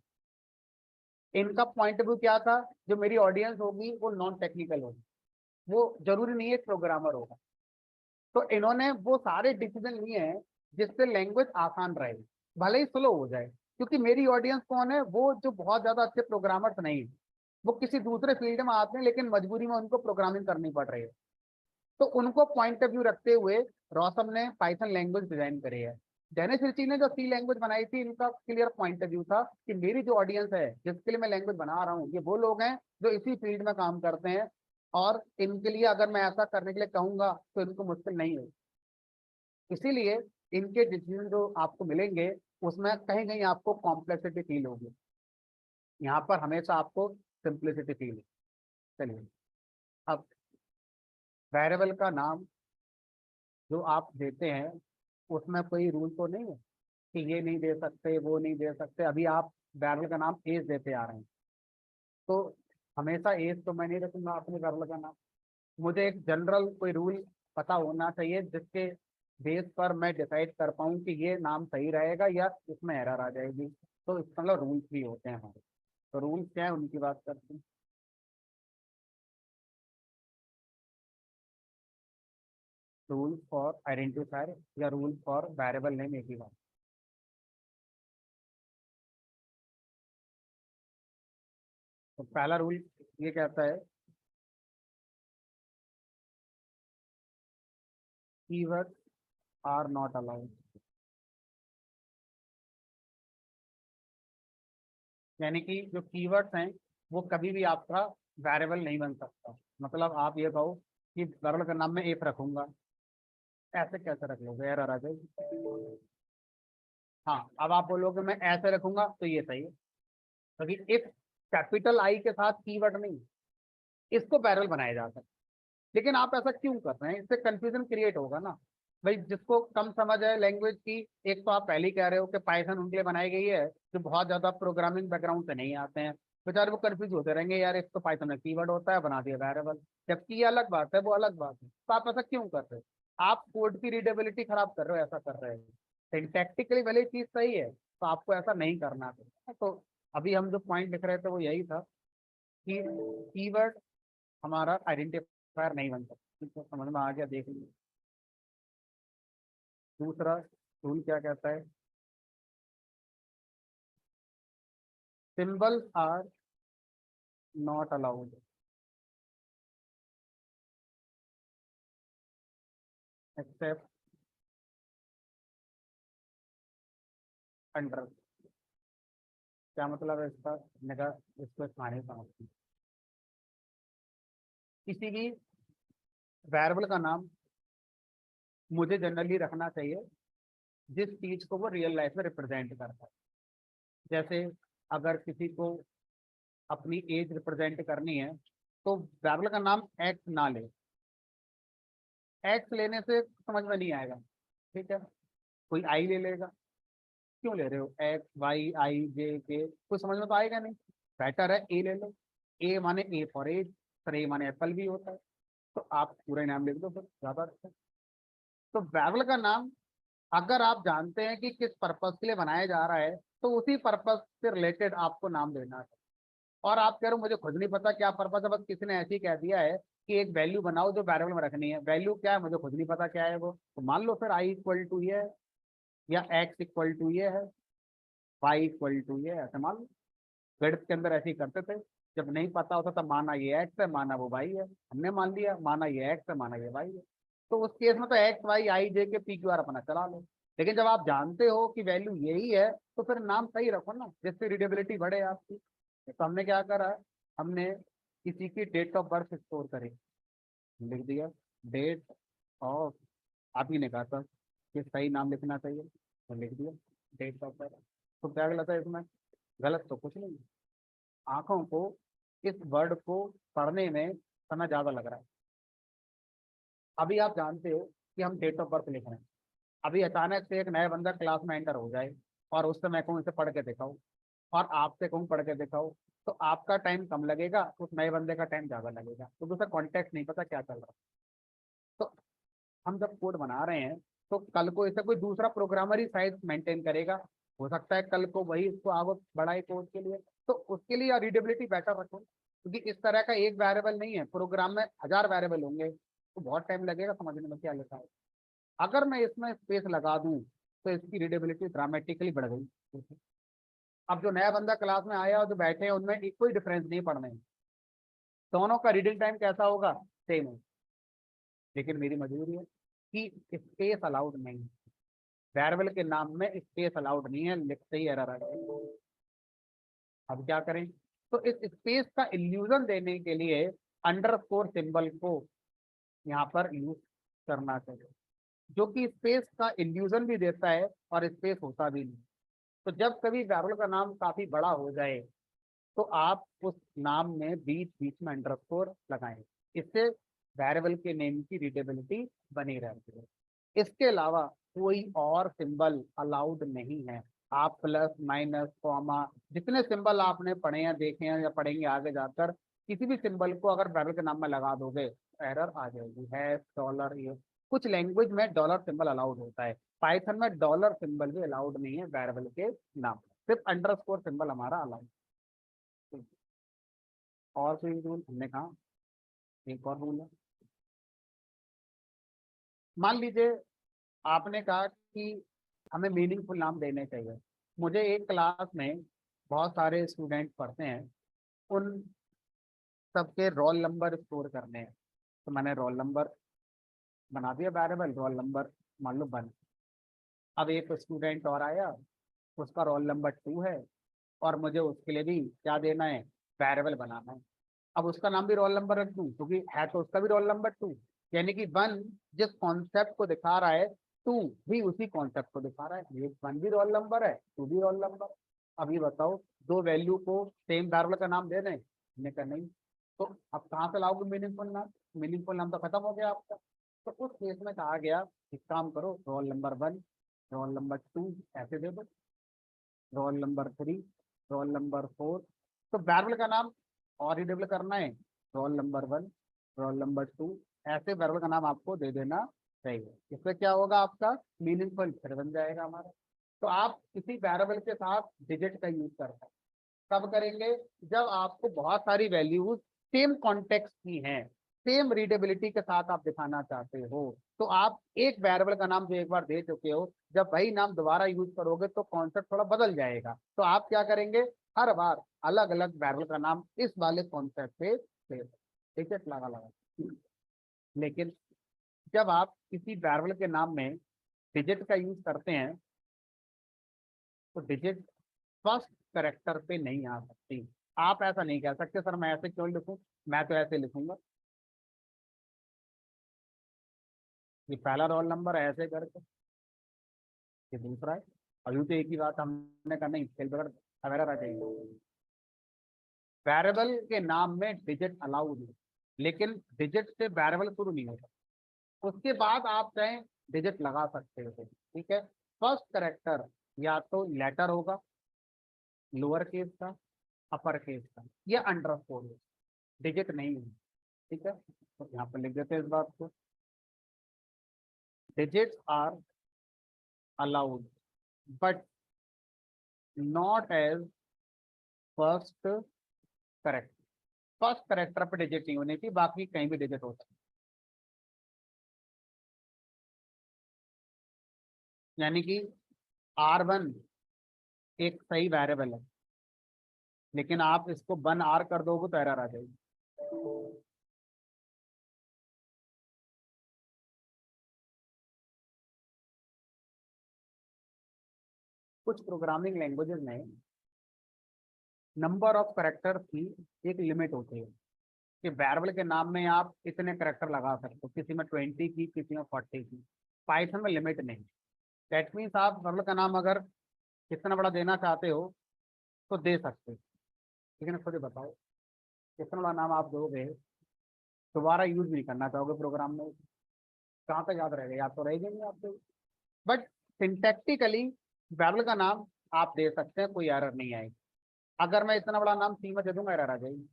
इनका पॉइंट ऑफ व्यू क्या था? जो मेरी ऑडियंस होगी वो नॉन टेक्निकल होगी, वो जरूरी नहीं है प्रोग्रामर होगा। तो इन्होंने वो सारे डिसीजन लिए हैं जिससे लैंग्वेज आसान रहे, भले ही स्लो हो जाए, क्योंकि मेरी ऑडियंस कौन है? वो जो बहुत ज्यादा अच्छे प्रोग्रामर्स नहीं है, वो किसी दूसरे फील्ड में आते हैं लेकिन मजबूरी में उनको प्रोग्रामिंग करनी पड़ रही है। तो उनको पॉइंट ऑफ व्यू रखते हुए रॉसम ने पाइथन लैंग्वेज डिजाइन करी है। डेनिस रिची ने जो सी लैंग्वेज बनाई थी, इनका क्लियर पॉइंट ऑफ व्यू था कि मेरी जो ऑडियंस है जिसके लिए मैं लैंग्वेज बना रहा हूँ, ये वो लोग हैं जो इसी फील्ड में काम करते हैं, और इनके लिए अगर मैं ऐसा करने के लिए कहूंगा तो इनको मुश्किल नहीं होगी। इसीलिए इनके डिसीजन जो आपको मिलेंगे उसमें कहीं कहीं आपको कॉम्प्लेक्सिटी फील होगी, यहाँ पर हमेशा आपको सिंप्लिसिटी फील होगी। चलिए, अब वेरिएबल का नाम जो आप देते हैं उसमें कोई रूल तो नहीं है कि ये नहीं दे सकते, वो नहीं दे सकते। अभी आप वेरिएबल का नाम एज देते आ रहे हैं, तो हमेशा एज तो मैं नहीं रखूंगा अपने वेरिएबल का नाम। मुझे एक जनरल कोई रूल पता होना चाहिए जिसके बेस पर मैं डिसाइड कर पाऊँ कि ये नाम सही रहेगा या इसमें एरर आ जाएगी। तो इसका मतलब रूल्स भी होते हैं हमारे। तो रूल्स क्या है उनकी बात करते हैं। रूल फॉर आइडेंटिफायर या रूल फॉर वेरिएबल नेम एक ही बात। तो पहला रूल ये कहता है कीवर्ड आर नॉट अलाउड, यानी कि जो कीवर्ड्स हैं वो कभी भी आपका वेरिएबल नहीं बन सकता। मतलब आप ये कहो कि वेरिएबल का नाम मैं एफ रखूंगा, ऐसे कैसे रख लोगे, एरर आ जाएगी। हाँ, अब आप बोलोगे मैं ऐसे रखूंगा तो ये सही है, क्योंकि इफ कैपिटल आई के साथ कीवर्ड नहीं, इसको पैरेलल बनाया जा सकता है। लेकिन आप ऐसा क्यों कर रहे हैं, इससे कंफ्यूजन क्रिएट होगा ना। भाई जिसको कम समझ है लैंग्वेज की, एक तो आप पहले ही कह रहे हो कि पाइथन उनके लिए बनाई गई है जो बहुत ज्यादा प्रोग्रामिंग बैकग्राउंड से नहीं आते हैं, बेचारे वो कंफ्यूज होते रहेंगे, यार एक तो पाइथन में कीवर्ड होता है बना दिया वेरिएबल, जबकि ये अलग बात है वो अलग बात है। तो आप ऐसा क्यों कर रहे हो, आप कोड की रीडेबिलिटी खराब कर रहे हो, ऐसा कर रहे हो। सिंटैक्टिकली भले चीज सही है, तो आपको ऐसा नहीं करना चाहिए। तो अभी हम जो पॉइंट लिख रहे थे वो यही था कि कीवर्ड हमारा आइडेंटिफायर नहीं बन सकता। ठीक है, समझ में आ गया, देख लीजिए। दूसरा रूल क्या कहता है, symbols are not allowed except under. क्या मतलब है इसका, मेरा इसको कहानी समझती। किसी भी वेरिएबल का नाम मुझे जनरली रखना चाहिए जिस चीज को वो रियल लाइफ में रिप्रेजेंट करता है। जैसे अगर किसी को अपनी एज रिप्रेजेंट करनी है तो वेरिएबल का नाम एक्स ना ले, एक्स लेने से समझ में नहीं आएगा। ठीक है, कोई आई ले लेगा, क्यों ले रहे हो एक्स वाई आई जे के, कुछ समझ में तो आएगा नहीं। बेटर है ए ले लो, ए माने ए फॉर एज, फिर ए माने एप्पल भी होता है, तो आप पूरे नाम लिख दो फिर ज्यादा अच्छा। तो वेरिएबल का नाम अगर आप जानते हैं कि किस पर्पज के लिए बनाया जा रहा है तो उसी पर्पज से रिलेटेड आपको नाम देना है। और आप कह रहे हो मुझे खुद नहीं पता क्या पर्पज है, बस किसी ने ऐसे ही कह दिया है कि एक वैल्यू बनाओ जो वेरिएबल में रखनी है, वैल्यू क्या है मुझे खुद नहीं पता क्या है वो, तो मान लो फिर आई इक्वल टू ये है, या एक्स इक्वल टू ये है, वाई इक्वल टू ये है, ऐसे मान लो। गणित के अंदर ऐसे ही करते थे, जब नहीं पता होता तब माना ये एक्स है माना वो वाई है, हमने मान लिया माना ये एक्स है माना ये वाई है। तो उस केस में तो एक्स वाई आई जे के पी क्यू आर अपना चला लो। लेकिन जब आप जानते हो कि वैल्यू यही है तो फिर नाम सही रखो ना, जिससे रीडेबिलिटी बढ़े आपकी। तो हमने क्या करा, हमने किसी की डेट ऑफ बर्थ स्टोर करी, लिख दिया डेट ऑफ, आप ही ने कहा था कि सही नाम लिखना चाहिए तो लिख दिया डेट ऑफ बर्थ। तो क्या गलत है इसमें, गलत तो कुछ नहीं। आंखों को इस वर्ड को पढ़ने में समय ज्यादा लग रहा है। अभी आप जानते हो कि हम डेट ऑफ बर्थ लिख रहे हैं, अभी अचानक से एक नया बंदा क्लास में एंटर हो जाए और उससे मैं कहूँ इसे पढ़ के दिखाओ, और आपसे कहूँ पढ़ के दिखाओ, तो आपका टाइम कम लगेगा, उस नए बंदे का टाइम ज्यादा लगेगा, तो दूसरा कॉन्टेक्ट नहीं पता क्या चल रहा है। तो हम जब कोड बना रहे हैं तो कल को इसे कोई दूसरा प्रोग्रामर ही साइज मेंटेन करेगा, हो सकता है कल को वही इसको आगे बढ़ाए कोड के लिए, तो उसके लिए रीडेबिलिटी बेटर रखो, क्योंकि इस तरह का एक वेरिएबल नहीं है, प्रोग्राम में 1000 वेरिएबल होंगे, तो बहुत टाइम लगेगा समझने में क्या लिखा है। अगर मैं इसमें स्पेस लगा दूं तो इसकी रीडेबिलिटी ड्रामेटिकली बढ़ गई। अब जो नया बंदा क्लास में आया और जो बैठे हैं उनमें कोई डिफरेंस नहीं पढ़ने में, दोनों का रीडिंग टाइम कैसा होगा, सेम है। लेकिन मेरी मजबूरी है कि स्पेस अलाउड नहीं है, वेरिएबल के नाम में स्पेस अलाउड नहीं है, लिखते ही एरर आ जाएगा। अब क्या करें, तो इस स्पेस का इल्यूजन देने के लिए अंडरस्कोर सिंबल को यहाँ पर यूज करना चाहिए। जो कि स्पेस का इल्यूजन भी देता है और स्पेस होता भी नहीं। तो जब कभी वेरिएबल का नाम काफी बड़ा हो जाए तो आप उस नाम में बीच बीच में अंडरस्कोर लगाएं। इससे वेरिएबल के नेम की रीडेबिलिटी बनी रहती है। इसके अलावा कोई और सिंबल अलाउड नहीं है। आप प्लस माइनस कॉमा जितने सिंबल आपने पढ़े हैं देखे हैं या पढ़ेंगे आगे जाकर, किसी भी सिंबल को अगर वेरिएबल के नाम में लगा दोगे एरर आ जाएगी। हैश डॉलर, ये कुछ लैंग्वेज में डॉलर सिंबल अलाउड होता है, पाइथन में डॉलर सिंबल भी अलाउड नहीं है वेरिएबल के नाम में, सिर्फ अंडरस्कोर सिंबल हमारा अलाउड। और कोई रूल हमने कहा, एक और रूल है। मान लीजिए आपने कहा कि हमें मीनिंगफुल नाम देने चाहिए। मुझे एक क्लास में बहुत सारे स्टूडेंट पढ़ते हैं, उन सबके रोल नंबर स्टोर करने हैं। तो मैंने रोल नंबर बना दिया वेरिएबल, रोल नंबर मान लो 1। अब एक स्टूडेंट और आया, उसका रोल नंबर 2 है और मुझे उसके लिए भी क्या देना है, वेरिएबल बनाना है। अब उसका नाम भी रोल नंबर रख दूं क्योंकि है तो उसका भी रोल नंबर 2, यानी कि 1 जिस कॉन्सेप्ट को दिखा रहा है 2 भी उसी कॉन्सेप्ट को दिखा रहा है। ये 1 भी रोल नंबर है, 2 भी रोल नंबर। अब ये बताओ, दो वैल्यू को सेम वेरिएबल का नाम दे दें? हमने कहा नहीं। तो अब कहाँ से लाओगे मीनिंगफुल नाम? मीनिंगफुल नाम तो खत्म हो गया आपका। तो उस केस में कहा गया एक काम करो, रोल नंबर 1, रोल नंबर 2 ऐसे दे दो, रोल नंबर 3, रोल नंबर 4। तो वेरिएबल का नाम और रिडेबल करना है, रोल नंबर 1, रोल नंबर 2, ऐसे वेरिएबल का नाम आपको दे देना चाहिए। इससे क्या होगा, आपका मीनिंगफुल फिर बन जाएगा हमारा। तो आप किसी वेरिएबल के साथ डिजिट का यूज कर सकते हैं। कब करेंगे? जब आपको बहुत सारी वैल्यूज सेम कॉन्टेक्स्ट की हैं, सेम रीडेबिलिटी के साथ आप दिखाना चाहते हो, तो आप एक वेरिएबल का नाम जो एक बार दे चुके हो, जब वही नाम दोबारा यूज करोगे तो कॉन्सेप्ट थोड़ा बदल जाएगा। तो आप क्या करेंगे, हर बार अलग अलग वेरिएबल का नाम इस वाले कॉन्सेप्ट पे दे, डिजिट लगा लगा। लेकिन जब आप किसी वेरिएबल के नाम में डिजिट का यूज करते हैं तो डिजिट फर्स्ट करेक्टर पे नहीं आ सकती। आप ऐसा नहीं कह सकते सर मैं ऐसे क्यों लिखूं, मैं तो ऐसे लिखूंगा, ये पहला रोल नंबर है ऐसे करके, ये दूसरा है। और यूं तो एक ही बात हमने करना ही खेल बगैर वगैरह रह जाएगी। वेरिएबल के नाम में डिजिट अलाउड है, लेकिन डिजिट से वेरिएबल शुरू नहीं होता। उसके बाद आप चाहें डिजिट लगा सकते हो, ठीक है। फर्स्ट करेक्टर या तो लेटर होगा, लोअर केस का, अपर केस का, या अंडरस्कोर होगा, डिजिट नहीं है, ठीक है। तो यहाँ पर लिख देते हैं इस बात को, digits are allowed but not as first correct। First character पे डिजिट नहीं होनी चाहिए, बाकी कहीं भी डिजिट हो सकता है। यानी कि R1 एक सही वेरिएबल है, लेकिन आप इसको 1R कर दोगे तो एरर आ जाएगी। कुछ प्रोग्रामिंग लैंग्वेजेस में नंबर ऑफ करेक्टर की एक लिमिट होती है कि वेरिएबल के नाम में आप इतने करेक्टर लगा सकते हो, किसी में 20 की, किसी में 40 की। पाइथन में लिमिट नहीं। दैट मीन्स आप वेरिएबल का नाम अगर कितना बड़ा देना चाहते हो तो दे सकते हो, लेकिन खुद ही बताओ कितना बड़ा नाम आप दोगे, दोबारा यूज नहीं करना चाहोगे प्रोग्राम में, कहाँ तक याद रहेगा? याद तो रहेगा नहीं आपको। बट सिंटैक्टिकली वेरिएबल का नाम आप दे सकते हैं, कोई एरर नहीं आएगी। अगर मैं इतना बड़ा नाम सी में दे दूंगा एरर आ जाएगी।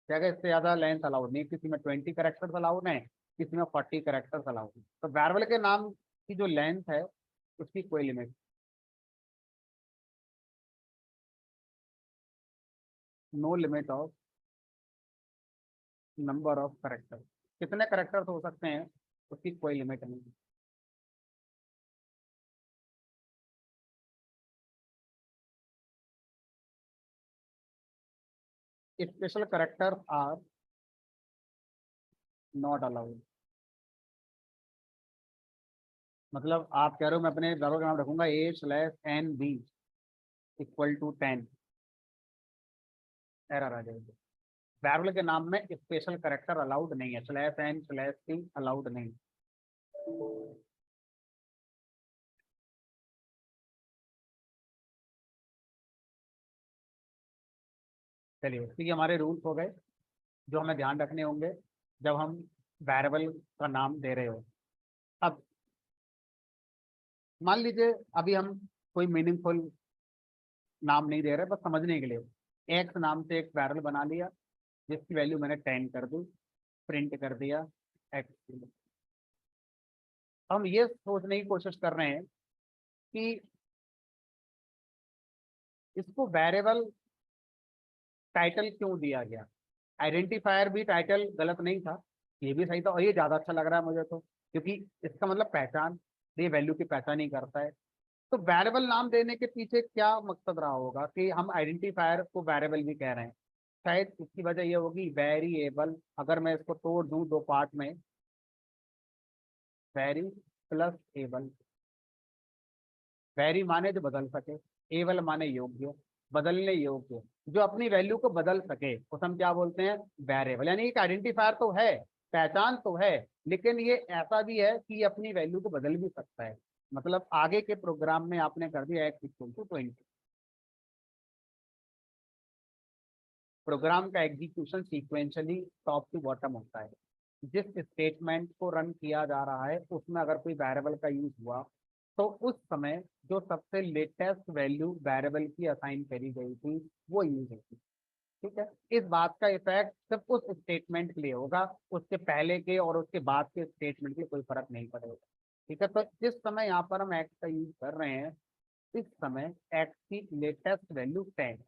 जगह इससे ज्यादा लेंथ अलाउड नहीं, किसी में 20 करेक्टर्स अलाउड है, किसी में 40 करेक्टर्स अलाउड है। तो वेरिएबल के नाम की जो लेंथ है उसकी कोई limit, no limit of number of character, कितने करेक्टर्स हो सकते हैं उसकी कोई लिमिट नहीं। Special characters are not allowed. मतलब आप कह रहे हो मैं अपने वेरिएबल का नाम रखूंगा A/N/B इक्वल टू 10, एरर आ जाएगी। वेरिएबल के नाम में स्पेशल करेक्टर अलाउड नहीं है, /N/C अलाउड नहीं। चलिए, तो ये हमारे रूल्स हो गए जो हमें ध्यान रखने होंगे जब हम वेरिएबल का नाम दे रहे हो। अब मान लीजिए अभी हम कोई मीनिंगफुल नाम नहीं दे रहे, बस समझने के लिए एक्स नाम से एक वेरिएबल बना लिया जिसकी वैल्यू मैंने 10 कर दी, प्रिंट कर दिया एक्स। हम ये सोचने की कोशिश कर रहे हैं कि इसको वेरिएबल टाइटल क्यों दिया गया। आइडेंटिफायर भी टाइटल गलत नहीं था, ये भी सही था, और ये ज़्यादा अच्छा लग रहा है मुझे तो, क्योंकि इसका मतलब पहचान, ये वैल्यू की पहचान ही करता है। तो वेरिएबल नाम देने के पीछे क्या मकसद रहा होगा कि हम आइडेंटिफायर को वेरिएबल भी कह रहे हैं। शायद इसकी वजह ये होगी वेरिएबल, अगर मैं इसको तोड़ दूं दो पार्ट में, वेरी प्लस एबल। वेरी माने जो बदल सके, एबल माने योग्य, बदलने योग्य, जो अपनी वैल्यू को बदल सके उसे हम क्या बोलते हैं, वेरिएबल। यानी एक आइडेंटिफायर तो है, पहचान तो है, लेकिन ये ऐसा भी है कि ये अपनी वैल्यू को बदल भी सकता है। मतलब आगे के प्रोग्राम में आपने कर दिया एक्स इक्वल टू 20, प्रोग्राम का execution sequentially top to bottom होता है। जिस स्टेटमेंट को रन किया जा रहा है उसमें अगर कोई वेरिएबल का यूज हुआ तो उस समय जो सबसे लेटेस्ट वैल्यू वेरिएबल की असाइन करी गई थी वो यूज होती। ठीक है, इस बात का इफेक्ट सिर्फ उस स्टेटमेंट के लिए होगा, उसके पहले के और उसके बाद के स्टेटमेंट के लिए कोई फर्क नहीं पड़ेगा। ठीक है, तो जिस समय यहाँ पर हम एक्स का यूज कर रहे हैं, इस समय एक्स की लेटेस्ट वैल्यू 10,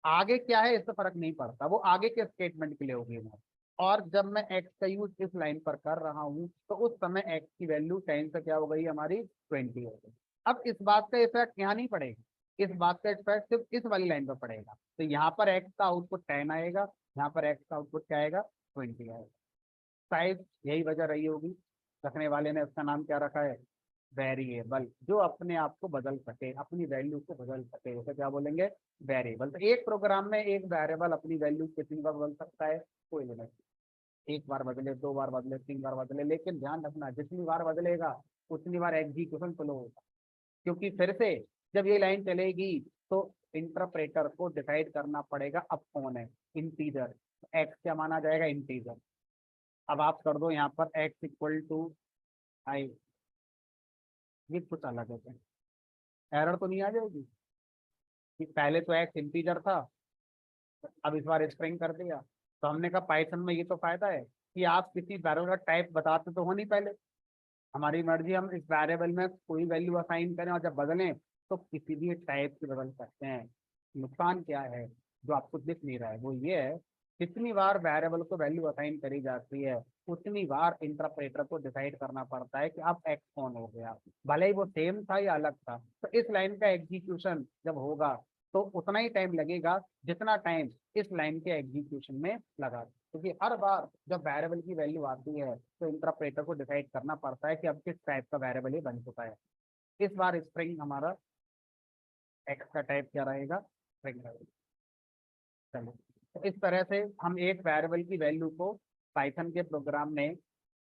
आगे क्या है इससे फर्क नहीं पड़ता, वो आगे के स्टेटमेंट के लिए होगी वो। और जब मैं एक्स का यूज इस लाइन पर कर रहा हूँ तो उस समय एक्स की वैल्यू 10 से क्या हो गई हमारी 20 हो गई। अब इस बात का इफेक्ट यहाँ नहीं पड़ेगा, इस बात का इफेक्ट सिर्फ इस वाली लाइन पर पड़ेगा। तो यहाँ पर एक्स का आउटपुट 10 आएगा, यहाँ पर एक्स का आउटपुट क्या आएगा, 20 आएगा। शायद यही वजह रही होगी, रखने वाले ने इसका नाम क्या रखा है, वेरिएबल, जो अपने आप को बदल सके, अपनी वैल्यू को बदल सके, उसे क्या बोलेंगे, वेरिएबल। तो एक प्रोग्राम में एक वेरिएबल अपनी वैल्यू कितनी बार बदल सकता है, कोई लिमिट, एक बार बदले, दो बार बदले, तीन बार बदले, लेकिन ध्यान रखना जितनी बार बदलेगा उतनी बार एग्जीक्यूशन फ्लो होगा। क्योंकि फिर से जब ये लाइन चलेगी तो इंटरप्रेटर को डिसाइड करना पड़ेगा अब कौन है, इंटीजर, एक्स क्या माना जाएगा, इंटीजर। अब आप कर दो यहाँ पर एक्स इक्वल टू आई, ये कुछ अलग है, एरर तो नहीं आ जाएगी कि पहले तो एक्स इंटीजर था अब इस बार स्ट्रिंग कर दिया। तो हमने कहा पाइथन में ये तो फायदा है कि आप किसी वेरिएबल का टाइप बताते तो हो नहीं, पहले हमारी मर्जी, हम इस वेरिएबल में कोई वैल्यू असाइन करें और जब बदलें तो किसी भी टाइप की बदल सकते हैं। नुकसान क्या है जो आपको दिख नहीं रहा है, वो ये है जितनी बार वेरिएबल को वैल्यू असाइन करी जाती है उतनी बार इंटरप्रेटर को डिसाइड करना पड़ता है कि अब एक्स कौन हो गया, भले ही वो सेम था या अलग था। तो इस लाइन का एग्जीक्यूशन जब होगा तो उतना ही टाइम लगेगा जितना टाइम इस लाइन के एग्जीक्यूशन में लगा, क्योंकि हर बार जब वेरिएबल की वैल्यू आती है तो इंटरप्रेटर को डिसाइड करना पड़ता है कि अब किस टाइप का वेरिएबल ये बन चुका है। इस बार स्ट्रिंग हमारा एक्स का टाइप क्या रहेगा, स्ट्रिंग रहेगा। चलो, तो इस तरह से हम एक वेरिएबल की वैल्यू को पाइथन के प्रोग्राम में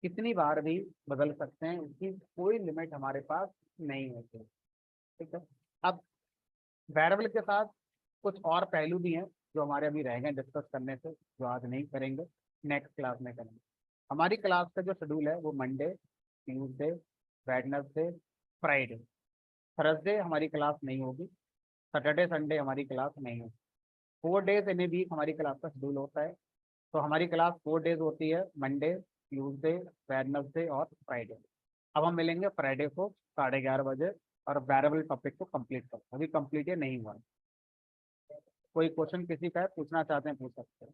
कितनी बार भी बदल सकते हैं, उसकी कोई लिमिट हमारे पास नहीं होती। ठीक है, अब वेरिएबल के साथ कुछ और पहलू भी हैं जो हमारे अभी रह गए डिस्कस करने से, जो आज नहीं करेंगे, नेक्स्ट क्लास में करेंगे। हमारी क्लास का जो शेड्यूल है वो Monday, Tuesday, Wednesday, Friday, Thursday हमारी क्लास नहीं होगी, सैटरडे संडे हमारी क्लास नहीं होगी। 4 डेज इन ए वीक हमारी क्लास का शेड्यूल होता है। तो हमारी क्लास 4 डेज होती है, मंडे, ट्यूसडे, वेडनेसडे और फ्राइडे। अब हम मिलेंगे फ्राइडे को 11:30 बजे और वेरिएबल टॉपिक को कंप्लीट करते हैं। अभी कंप्लीट ये नहीं हुआ, कोई क्वेश्चन किसी का है पूछना चाहते हैं पूछ सकते हैं।